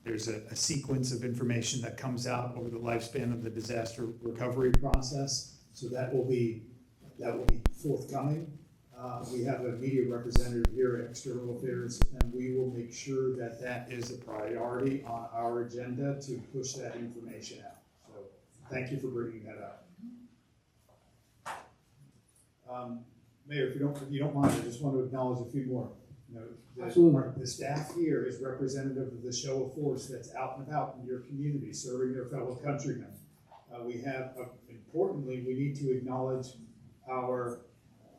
S6: there's a sequence of information that comes out over the lifespan of the disaster recovery process. So that will be forthcoming. We have a media representative here at External Affairs, and we will make sure that that is a priority on our agenda to push that information out. So thank you for bringing that up. Mayor, if you don't mind, I just want to acknowledge a few more. The staff here is representative of the show of force that's out and about in your community, serving their fellow countrymen. We have, importantly, we need to acknowledge our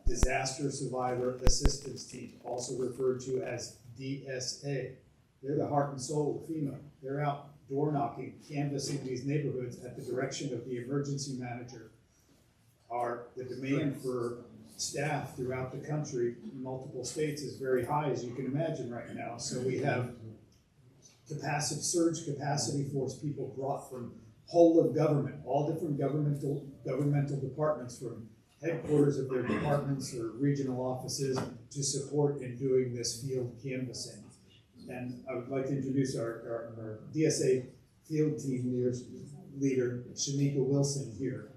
S6: Disaster Survivor Assistance Team, also referred to as DSA. They're the heart and soul of FEMA. They're out door knocking, canvassing these neighborhoods at the direction of the emergency manager. The demand for staff throughout the country in multiple states is very high, as you can imagine right now. So we have surge capacity force people brought from whole of government, all different governmental departments, from headquarters of their departments or regional offices, to support in doing this field canvassing. And I would like to introduce our DSA field team leader, Shamika Wilson, here.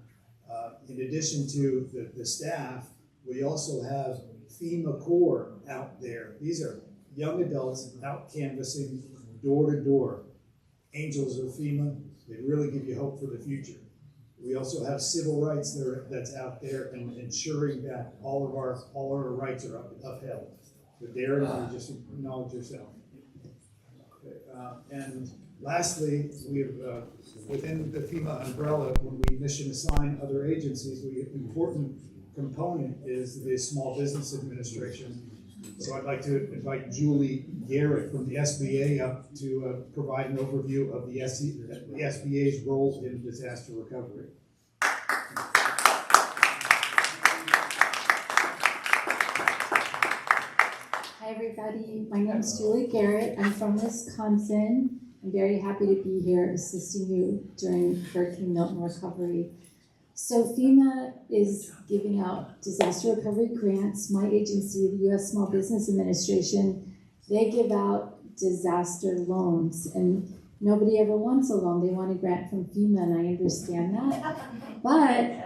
S6: In addition to the staff, we also have FEMA Corps out there. These are young adults out canvassing door to door. Angels of FEMA, they really give you hope for the future. We also have civil rights that's out there and ensuring that all of our rights are upheld. So Darren, you just acknowledge yourself. Okay, and lastly, we have within the FEMA umbrella, when we mission assign other agencies, an important component is the Small Business Administration. So I'd like to invite Julie Garrett from the SBA up to provide an overview of the SBA's role in disaster recovery.
S14: Hi everybody, my name is Julie Garrett. I'm from Wisconsin. I'm very happy to be here assisting you during Hurricane Milton recovery. So FEMA is giving out disaster recovery grants. My agency, the U.S. Small Business Administration, they give out disaster loans, and nobody ever wants a loan. They want a grant from FEMA, and I understand that. But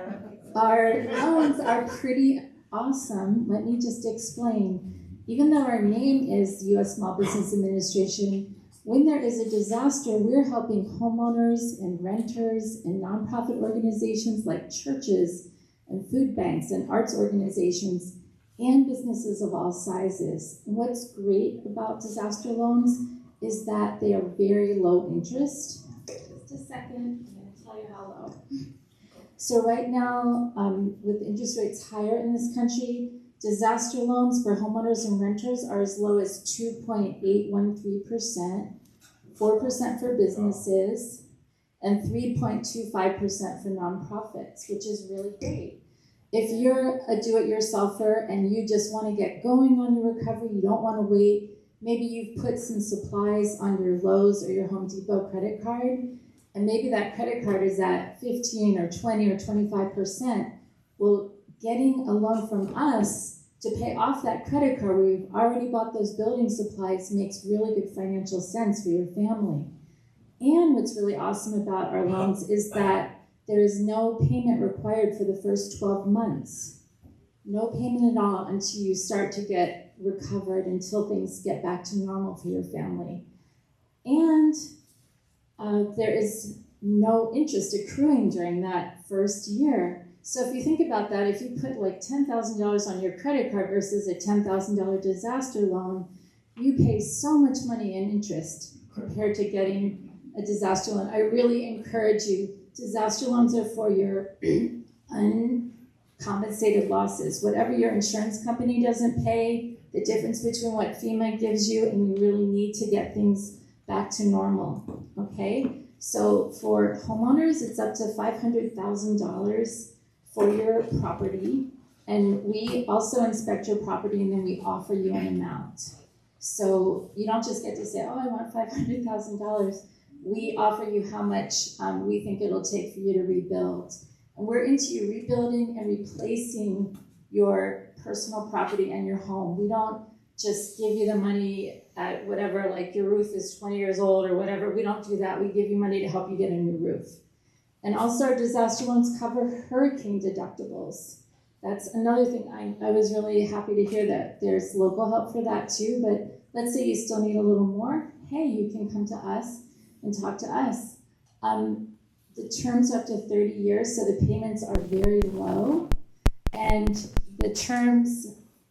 S14: our loans are pretty awesome. Let me just explain. Even though our name is U.S. Small Business Administration, when there is a disaster, we're helping homeowners and renters and nonprofit organizations like churches and food banks and arts organizations and businesses of all sizes. And what's great about disaster loans is that they are very low interest. Just a second, I'm going to tell you how low. So right now, with interest rates higher in this country, disaster loans for homeowners and renters are as low as 2.813%, 4% for businesses, and 3.25% for nonprofits, which is really great. If you're a do-it-yourselfer and you just want to get going on your recovery, you don't want to wait, maybe you've put some supplies on your Lowe's or your Home Depot credit card, and maybe that credit card is at 15 or 20 or 25%. Well, getting a loan from us to pay off that credit card where you've already bought those building supplies makes really good financial sense for your family. And what's really awesome about our loans is that there is no payment required for the first 12 months. no payment at all until you start to get recovered, until things get back to normal for your family. And there is no interest accruing during that first year. So if you think about that, if you put like $10,000 on your credit card versus a $10,000 disaster loan, you pay so much money in interest compared to getting a disaster loan. I really encourage you. Disaster loans are for your uncompensated losses. Whatever your insurance company doesn't pay, the difference between what FEMA gives you and you really need to get things back to normal, okay? So for homeowners, it's up to $500,000 for your property, and we also inspect your property and then we offer you an amount. So you don't just get to say, oh, I want $500,000. We offer you how much we think it'll take for you to rebuild. And we're into you rebuilding and replacing your personal property and your home. We don't just give you the money at whatever, like your roof is 20 years old or whatever. We don't do that. We give you money to help you get a new roof. And also our disaster loans cover hurricane deductibles. That's another thing. I was really happy to hear that there's local help for that too, but let's say you still need a little more. Hey, you can come to us and talk to us. The terms are up to 30 years, so the payments are very low, and the terms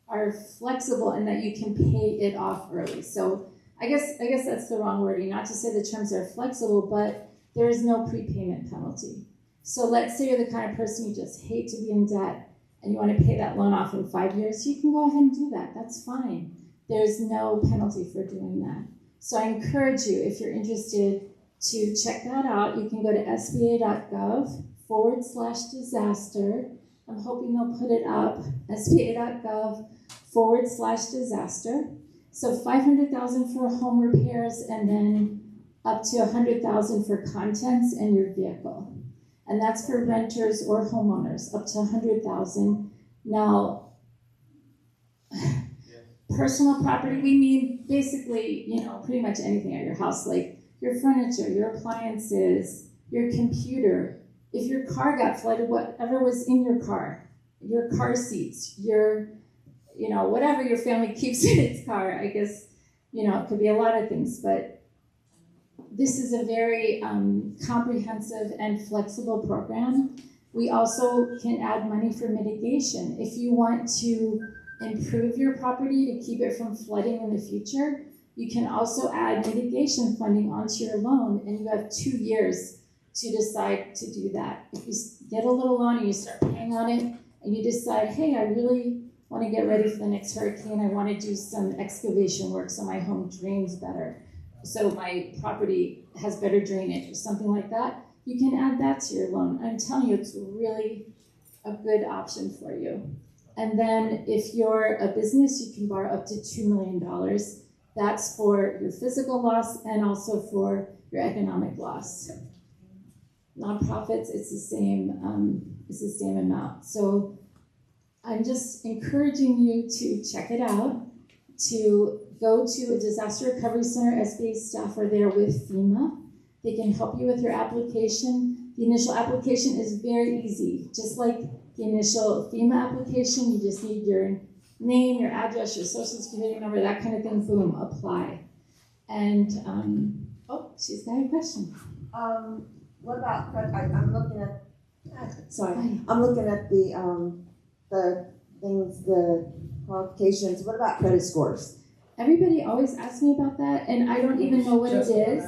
S14: are flexible in that you can pay it off early. So I guess that's the wrong wording, not to say the terms are flexible, but there is no prepayment penalty. So let's say you're the kind of person you just hate to be in debt and you want to pay that loan off in 5 years, you can go ahead and do that. That's fine. There's no penalty for doing that. So I encourage you, if you're interested, to check that out. You can go to sba.gov/disaster. I'm hoping they'll put it up, sba.gov/disaster. So $500,000 for home repairs, and then up to $100,000 for contents and your vehicle. And that's for renters or homeowners, up to $100,000. Now, personal property, we mean basically, pretty much anything at your house, like your furniture, your appliances, your computer. If your car got flooded, whatever was in your car seats, your, whatever your family keeps in its car, I guess, it could be a lot of things, but this is a very comprehensive and flexible program. We also can add money for mitigation. If you want to improve your property to keep it from flooding in the future, you can also add mitigation funding onto your loan, and you have 2 years to decide to do that. If you get a little loan and you start paying on it, and you decide, hey, I really want to get ready for the next hurricane, I want to do some excavation work so my home drains better, so my property has better drainage or something like that, you can add that to your loan. I'm telling you, it's really a good option for you. And then if you're a business, you can borrow up to $2 million. That's for your physical loss and also for your economic loss. Nonprofits, it's the same amount. So I'm just encouraging you to check it out, to go to a disaster recovery center. SBA staff are there with FEMA. They can help you with your application. The initial application is very easy. Just like the initial FEMA application, you just need your name, your address, your social security number, that kind of thing, boom, apply. And, she's got a question.
S9: What about, I'm looking at the things, the qualifications. What about credit scores?
S14: Everybody always asks me about that, and I don't even know what it is.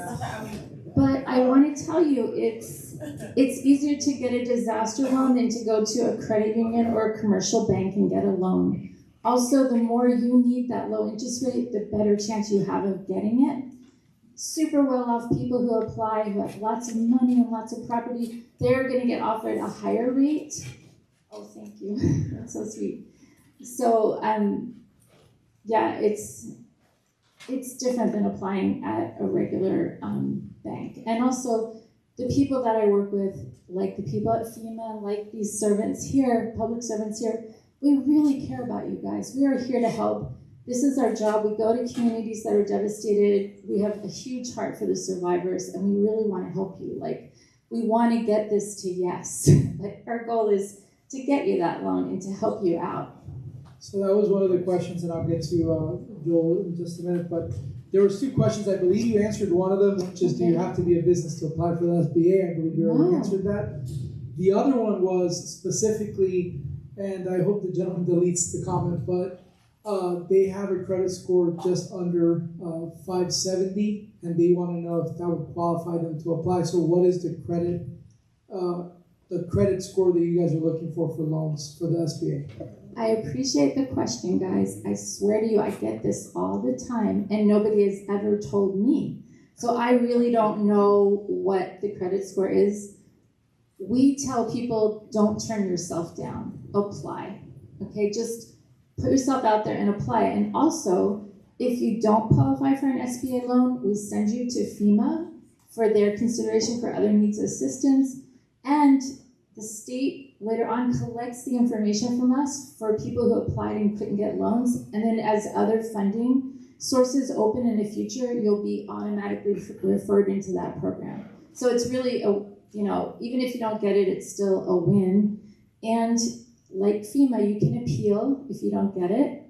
S14: But I want to tell you, it's easier to get a disaster loan than to go to a credit union or a commercial bank and get a loan. Also, the more you need that low interest rate, the better chance you have of getting it. Super well-off people who apply, who have lots of money and lots of property, they're going to get offered a higher rate. Oh, thank you. That's so sweet. So, it's different than applying at a regular bank. And also, the people that I work with, like the people at FEMA, like these servants here, public servants here, we really care about you guys. We are here to help. This is our job. We go to communities that are devastated. We have a huge heart for the survivors, and we really want to help you. Like, we want to get this to yes. Like, our goal is to get you that loan and to help you out.
S1: So that was one of the questions, and I'll get to Joel in just a minute, but there was two questions. I believe you answered one of them, which is, do you have to be a business to apply for the SBA? I believe you already answered that. The other one was specifically, and I hope the gentleman deletes the comment, but they have a credit score just under 570, and they want to know if that would qualify them to apply. So what is the credit score that you guys are looking for loans for the SBA?
S14: I appreciate the question, guys. I swear to you, I get this all the time, and nobody has ever told me. So I really don't know what the credit score is. We tell people, don't turn yourself down. Apply. Okay, just put yourself out there and apply. And also, if you don't qualify for an SBA loan, we send you to FEMA for their consideration for other needs assistance. And the state later on collects the information from us for people who applied and couldn't get loans. And then as other funding sources open in the future, you'll be automatically referred into that program. So it's really, even if you don't get it, it's still a win. And like FEMA, you can appeal if you don't get it.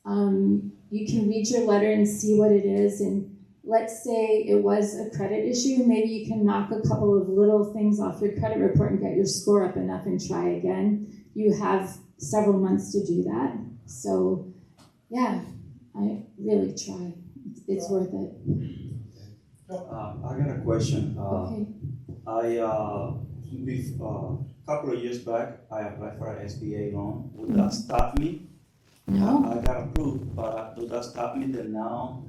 S14: You can read your letter and see what it is. And let's say it was a credit issue, maybe you can knock a couple of little things off your credit report and get your score up enough and try again. You have several months to do that. So, yeah, I really try. It's worth it.
S3: I got a question.
S14: Okay.
S3: A couple of years back, I applied for an SBA loan. Would that stop me?
S14: No.
S3: I got approved, but would that stop me that now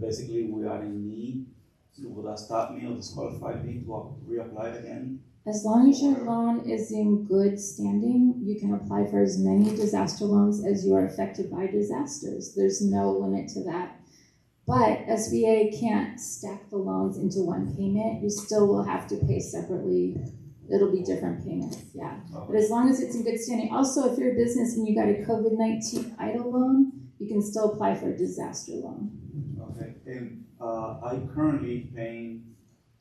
S3: basically we are in need? So would that stop me or disqualify me to reapply again?
S14: As long as your loan is in good standing, you can apply for as many disaster loans as you are affected by disasters. There's no limit to that. But SBA can't stack the loans into one payment. You still will have to pay separately. It'll be different payments, yeah. But as long as it's in good standing. Also, if you're a business and you got a COVID-19 EIDL loan, you can still apply for a disaster loan.
S3: Okay, and I'm currently paying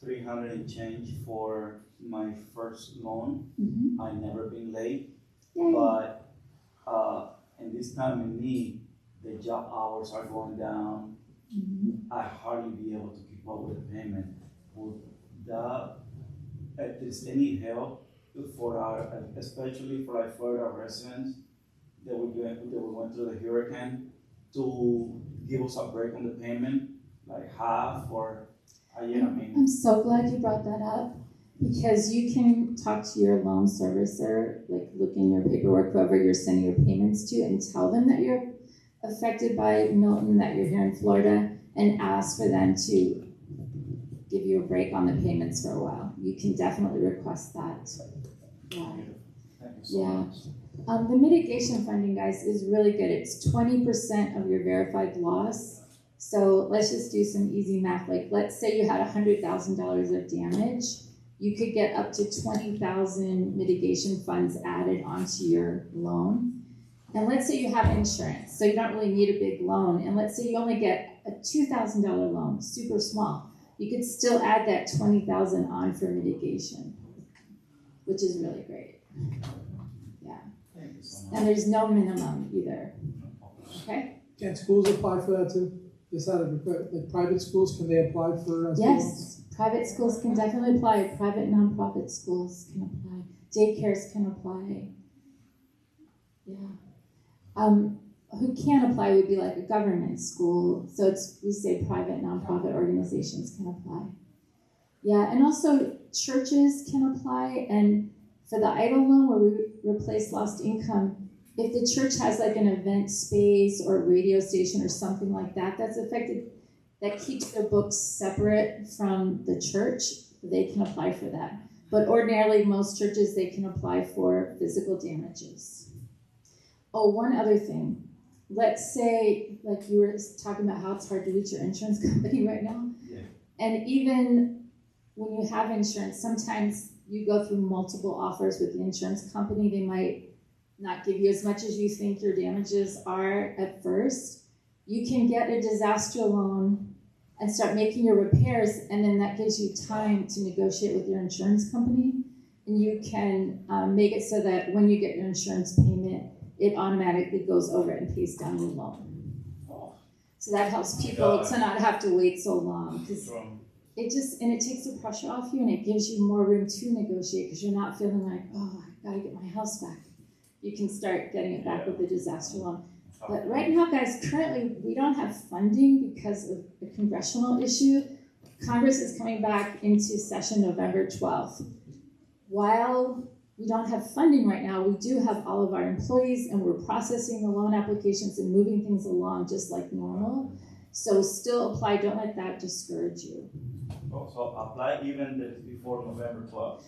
S3: $300 and change for my first loan.
S14: Mm-hmm.
S3: I've never been late.
S14: Yay.
S3: But in this time in need, the job hours are going down.
S14: Mm-hmm.
S3: I hardly be able to keep up with the payment. Would that, is any help for our, especially for like Florida residents that we went through the hurricane, to give us a break on the payment, like half or a year? I mean,
S14: I'm so glad you brought that up, because you can talk to your loan servicer, like look in your paperwork, whoever you're sending your payments to, and tell them that you're affected by Milton, that you're here in Florida, and ask for them to give you a break on the payments for a while. You can definitely request that. Yeah.
S3: thank you so much.
S14: The mitigation funding, guys, is really good. It's 20% of your verified loss. So let's just do some easy math. Like, let's say you had $100,000 of damage. You could get up to 20,000 mitigation funds added onto your loan. And let's say you have insurance, so you don't really need a big loan. And let's say you only get a $2,000 loan, super small. You could still add that 20,000 on for mitigation, which is really great. Yeah.
S3: Thank you so much.
S14: And there's no minimum either. Okay?
S1: Can schools apply for that too? Just out of like private schools, can they apply for SBA loans?
S14: Yes, private schools can definitely apply. Private nonprofit schools can apply. Daycares can apply. Yeah. Who can apply would be like a government school. So we say private nonprofit organizations can apply. Yeah, and also churches can apply. And for the EIDL loan, where we replace lost income, if the church has like an event space or a radio station or something like that that's affected, that keeps their books separate from the church, they can apply for that. But ordinarily, most churches, they can apply for physical damages. Oh, one other thing. Let's say, like you were talking about how it's hard to reach your insurance company right now.
S3: Yeah.
S14: And even when you have insurance, sometimes you go through multiple offers with the insurance company. They might not give you as much as you think your damages are at first. You can get a disaster loan and start making your repairs, and then that gives you time to negotiate with your insurance company. and you can make it so that when you get your insurance payment, it automatically goes over and pays down your loan. So that helps people to not have to wait so long, because it takes the pressure off you, and it gives you more room to negotiate, because you're not feeling like, oh, I gotta get my house back. You can start getting it back with the disaster loan. But right now, guys, currently we don't have funding because of a congressional issue. Congress is coming back into session November 12th. While we don't have funding right now, we do have all of our employees, and we're processing the loan applications and moving things along just like normal. So still apply, don't let that discourage you.
S3: Oh, so apply even before November 12th?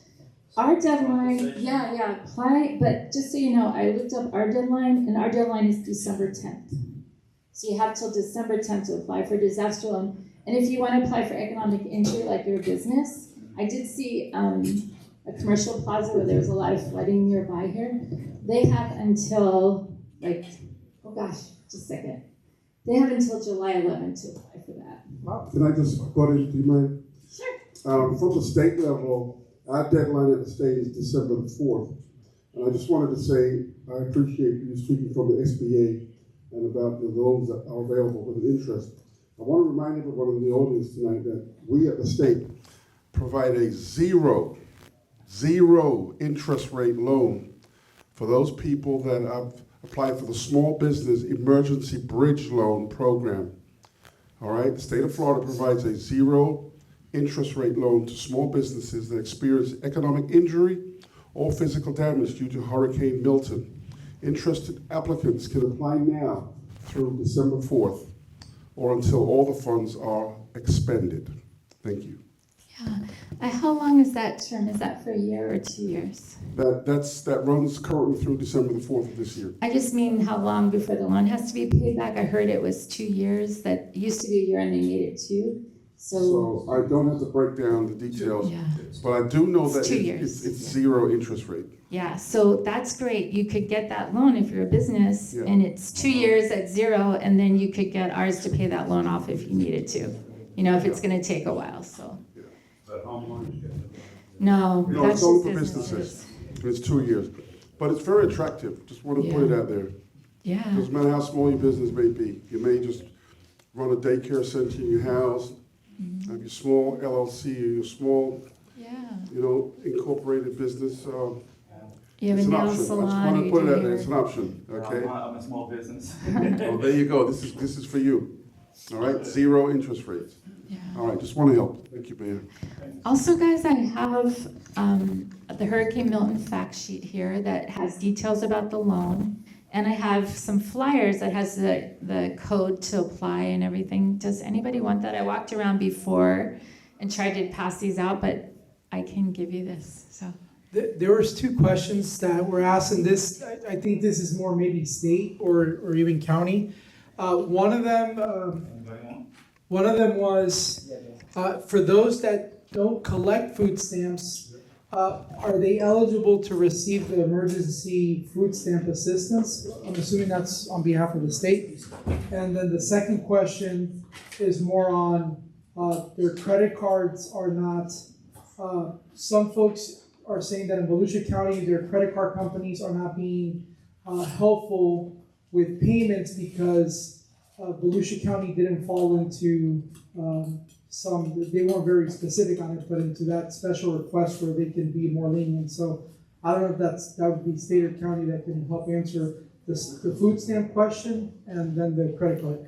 S14: Our deadline, yeah, apply, but just so you know, I looked up our deadline, and our deadline is December 10th. So you have till December 10th to apply for disaster loan. And if you want to apply for economic injury, like your business, I did see a commercial plaza where there was a lot of flooding nearby here. They have until, just a second. They have until July 11th to apply for that.
S5: Can I just butt in, do you mind?
S14: Sure.
S5: From the state level, our deadline at the state is December the 4th. And I just wanted to say, I appreciate you speaking from the SBA and about the loans that are available with an interest. I want to remind everyone in the audience tonight that we at the state provide a zero interest rate loan for those people that have applied for the Small Business Emergency Bridge Loan Program. All right, the state of Florida provides a zero interest rate loan to small businesses that experience economic injury or physical damage due to Hurricane Milton. Interested applicants can apply now through December 4th or until all the funds are expended. Thank you.
S14: Yeah. How long is that term? Is that for a year or 2 years?
S5: That runs currently through December the 4th of this year.
S14: I just mean how long before the loan has to be paid back. I heard it was 2 years. That used to be a year, and they made it 2.
S5: So I don't have to break down the details, but I do know that
S14: 2 years.
S5: It's zero interest rate.
S14: Yeah, so that's great. You could get that loan if you're a business, and it's 2 years at zero, and then you could get ours to pay that loan off if you needed to. You know, if it's going to take a while. So.
S5: But homeowners get it.
S14: No, that's
S5: it's only
S14: just
S5: for businesses. It's 2 years, but it's very attractive. Just want to put it out there.
S14: Yeah.
S5: Doesn't matter how small your business may be. You may just run a daycare center in your house, have your small LLC or your small, incorporated business.
S14: You have
S5: it's
S14: a
S5: an
S14: nail
S5: option.
S14: salon.
S5: I just want to put it out there. It's an option. Okay.
S3: I'm a small business.
S5: Oh, there you go. This is for you. All right. Zero interest rates.
S14: Yeah.
S5: All right. Just want to help. Thank you, Mayor.
S14: Also, guys, I have the Hurricane Milton fact sheet here that has details about the loan. And I have some flyers that has the code to apply and everything. Does anybody want that? I walked around before and tried to pass these out, but I can give you this. So
S1: There was 2 questions that were asked, and this, I think this is more maybe state or even county. One of them was, for those that don't collect food stamps, are they eligible to receive the emergency food stamp assistance? I'm assuming that's on behalf of the state. And then the second question is more on their credit cards are not, some folks are saying that in Volusia County, their credit card companies are not being helpful with payments because Volusia County didn't fall into they weren't very specific on it, but into that special request where they can be more lenient. So I don't know if that would be state or county that can help answer the food stamp question and then the credit card.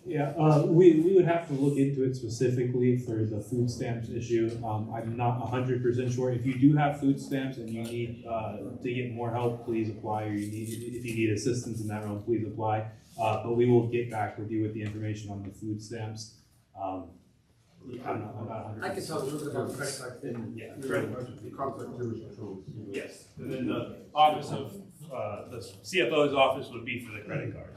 S15: Yeah, we would have to look into it specifically for the food stamps issue. I'm not 100% sure. If you do have food stamps and you need to get more help, please apply. Or if you need assistance in that realm, please apply. But we will get back with you with the information on the food stamps. I'm not 100%.
S16: I can talk a little bit about the credit card thing.
S15: Yeah, credit card.
S16: Yes, and then the office of the CFO's office would be for the credit card.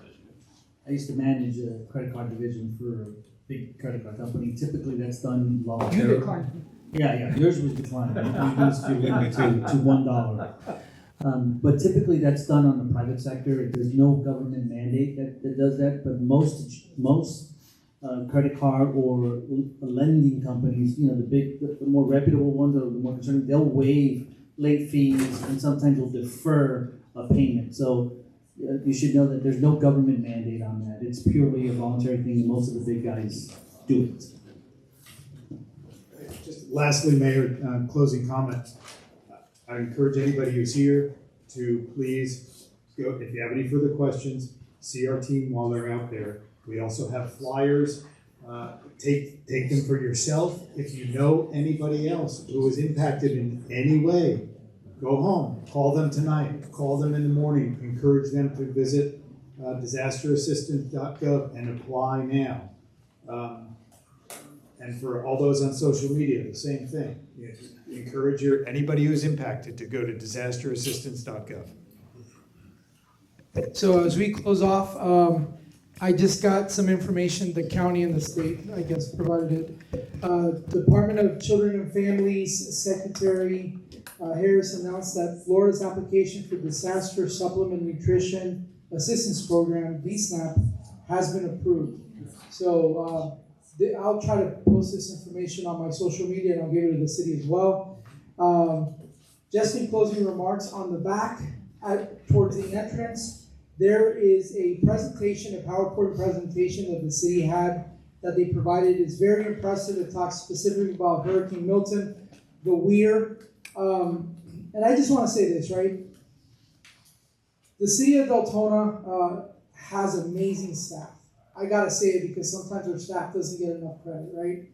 S2: I used to manage a credit card division for a big credit card company. Typically, that's done voluntarily.
S1: You declined.
S2: Yeah. Yours was declined. We used to limit to $1. But typically, that's done on the private sector. There's no government mandate that does that. But most credit card or lending companies, the more reputable ones or the more concerning, they'll waive late fees and sometimes will defer a payment. So you should know that there's no government mandate on that. It's purely a voluntary thing, and most of the big guys do it.
S6: Just lastly, Mayor, closing comments. I encourage anybody who's here to please go, if you have any further questions, see our team while they're out there. We also have flyers. Take them for yourself. If you know anybody else who was impacted in any way, go home. Call them tonight. Call them in the morning. Encourage them to visit disasterassistance.gov and apply now. And for all those on social media, the same thing. Encourage anybody who's impacted to go to disasterassistance.gov.
S1: So as we close off, I just got some information, the county and the state, I guess, provided it. Department of Children and Families Secretary Harris announced that Florida's application for Disaster Supplement Nutrition Assistance Program, DSNAP, has been approved. So I'll try to post this information on my social media and I'll give it to the city as well. Just in closing remarks, on the back, towards the entrance, there is a presentation, a PowerPoint presentation that the city had that they provided. It's very impressive. It talks specifically about Hurricane Milton, the Weir. And I just want to say this, right? The city of Deltona has amazing staff. I got to say it because sometimes our staff doesn't get enough credit, right?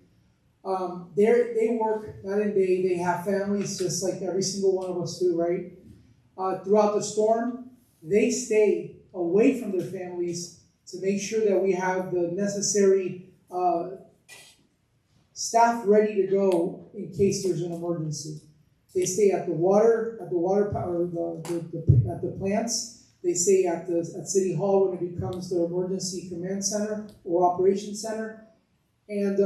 S1: They work night and day. They have families just like every single one of us do, right? Throughout the storm, they stay away from their families to make sure that we have the necessary staff ready to go in case there's an emergency. They stay at the water power, at the plants. They stay at City Hall when it becomes the emergency command center or operations center. And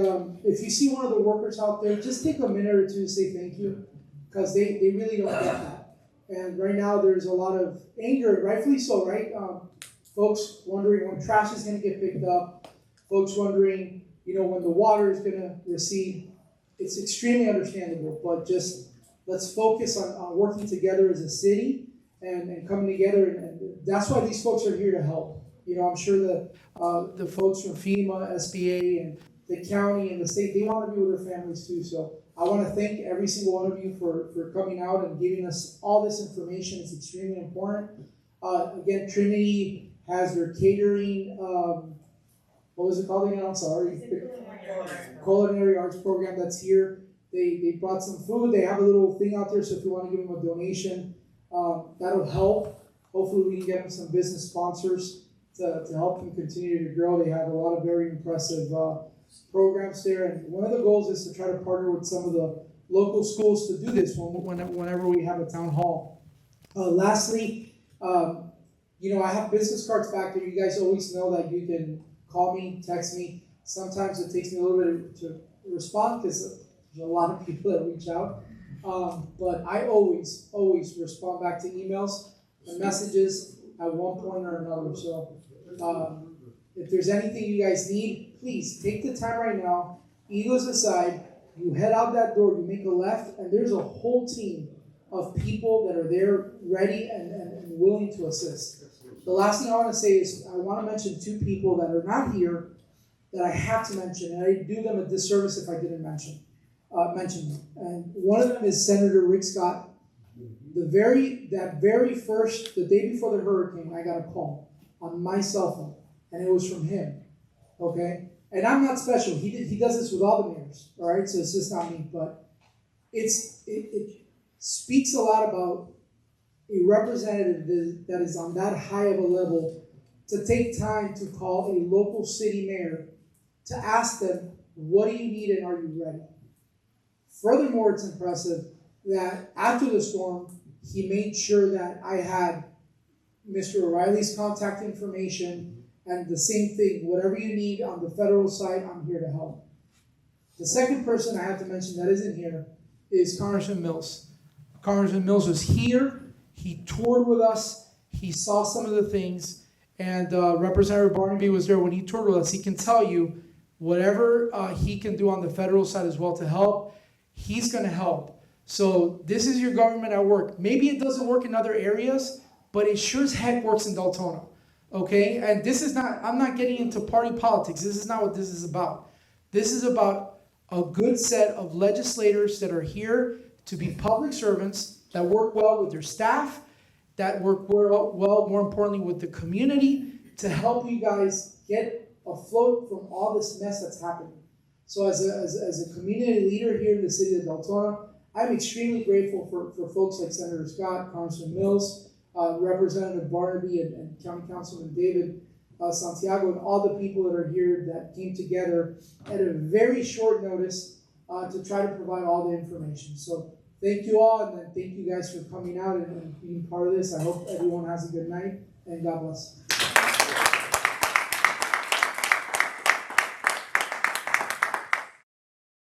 S1: if you see one of the workers out there, just take a minute or two to say thank you, because they really don't get that. And right now there's a lot of anger, rightfully so, right? Folks wondering when trash is going to get picked up. Folks wondering, when the water is going to recede. It's extremely understandable, but just let's focus on working together as a city and coming together. And that's why these folks are here to help. I'm sure the folks from FEMA, SBA, and the county and the state, they want to be with their families too. So I want to thank every single one of you for coming out and giving us all this information. It's extremely important. Again, Trinity has their catering, what was it called again? I'm sorry. Culinary arts program that's here. They brought some food. They have a little thing out there, so if you want to give them a donation, that'll help. Hopefully we can get them some business sponsors to help them continue to grow. They have a lot of very impressive programs there, and one of the goals is to try to partner with some of the local schools to do this whenever we have a town hall. Lastly, I have business cards back there. You guys always know that you can call me, text me. Sometimes it takes me a little bit to respond because there's a lot of people that reach out. But I always respond back to emails and messages at one point or another. So if there's anything you guys need, please take the time right now, egos aside, you head out that door, you make a left, and there's a whole team of people that are there ready and willing to assist. The last thing I want to say is I want to mention two people that are not here that I have to mention, and I do them a disservice if I didn't mention them. And one of them is Senator Rick Scott. The day before the hurricane, I got a call on my cell phone, and it was from him. Okay, and I'm not special. He does this with all the mayors. All right, so it's just not me, but it speaks a lot about a representative that is on that high of a level to take time to call a local city mayor to ask them, what do you need and are you ready? Furthermore, it's impressive that after the storm, he made sure that I had Mr. O'Reilly's contact information and the same thing, whatever you need on the federal side, I'm here to help. The second person I have to mention that isn't here is Congressman Mills. Congressman Mills was here. He toured with us. He saw some of the things. And Representative Barnaby was there when he toured with us. He can tell you whatever he can do on the federal side as well to help, he's going to help. So this is your government at work. Maybe it doesn't work in other areas, but it sure as heck works in Deltona. Okay? And this is not, I'm not getting into party politics. This is not what this is about. This is about a good set of legislators that are here to be public servants, that work well with their staff, that work well, more importantly, with the community to help you guys get afloat from all this mess that's happening. So as a community leader here in the city of Deltona, I'm extremely grateful for folks like Senator Scott, Congressman Mills, Representative Barnaby, and County Councilman David Santiago, and all the people that are here that came together at a very short notice to try to provide all the information. So thank you all, and then thank you guys for coming out and being part of this. I hope everyone has a good night, and God bless.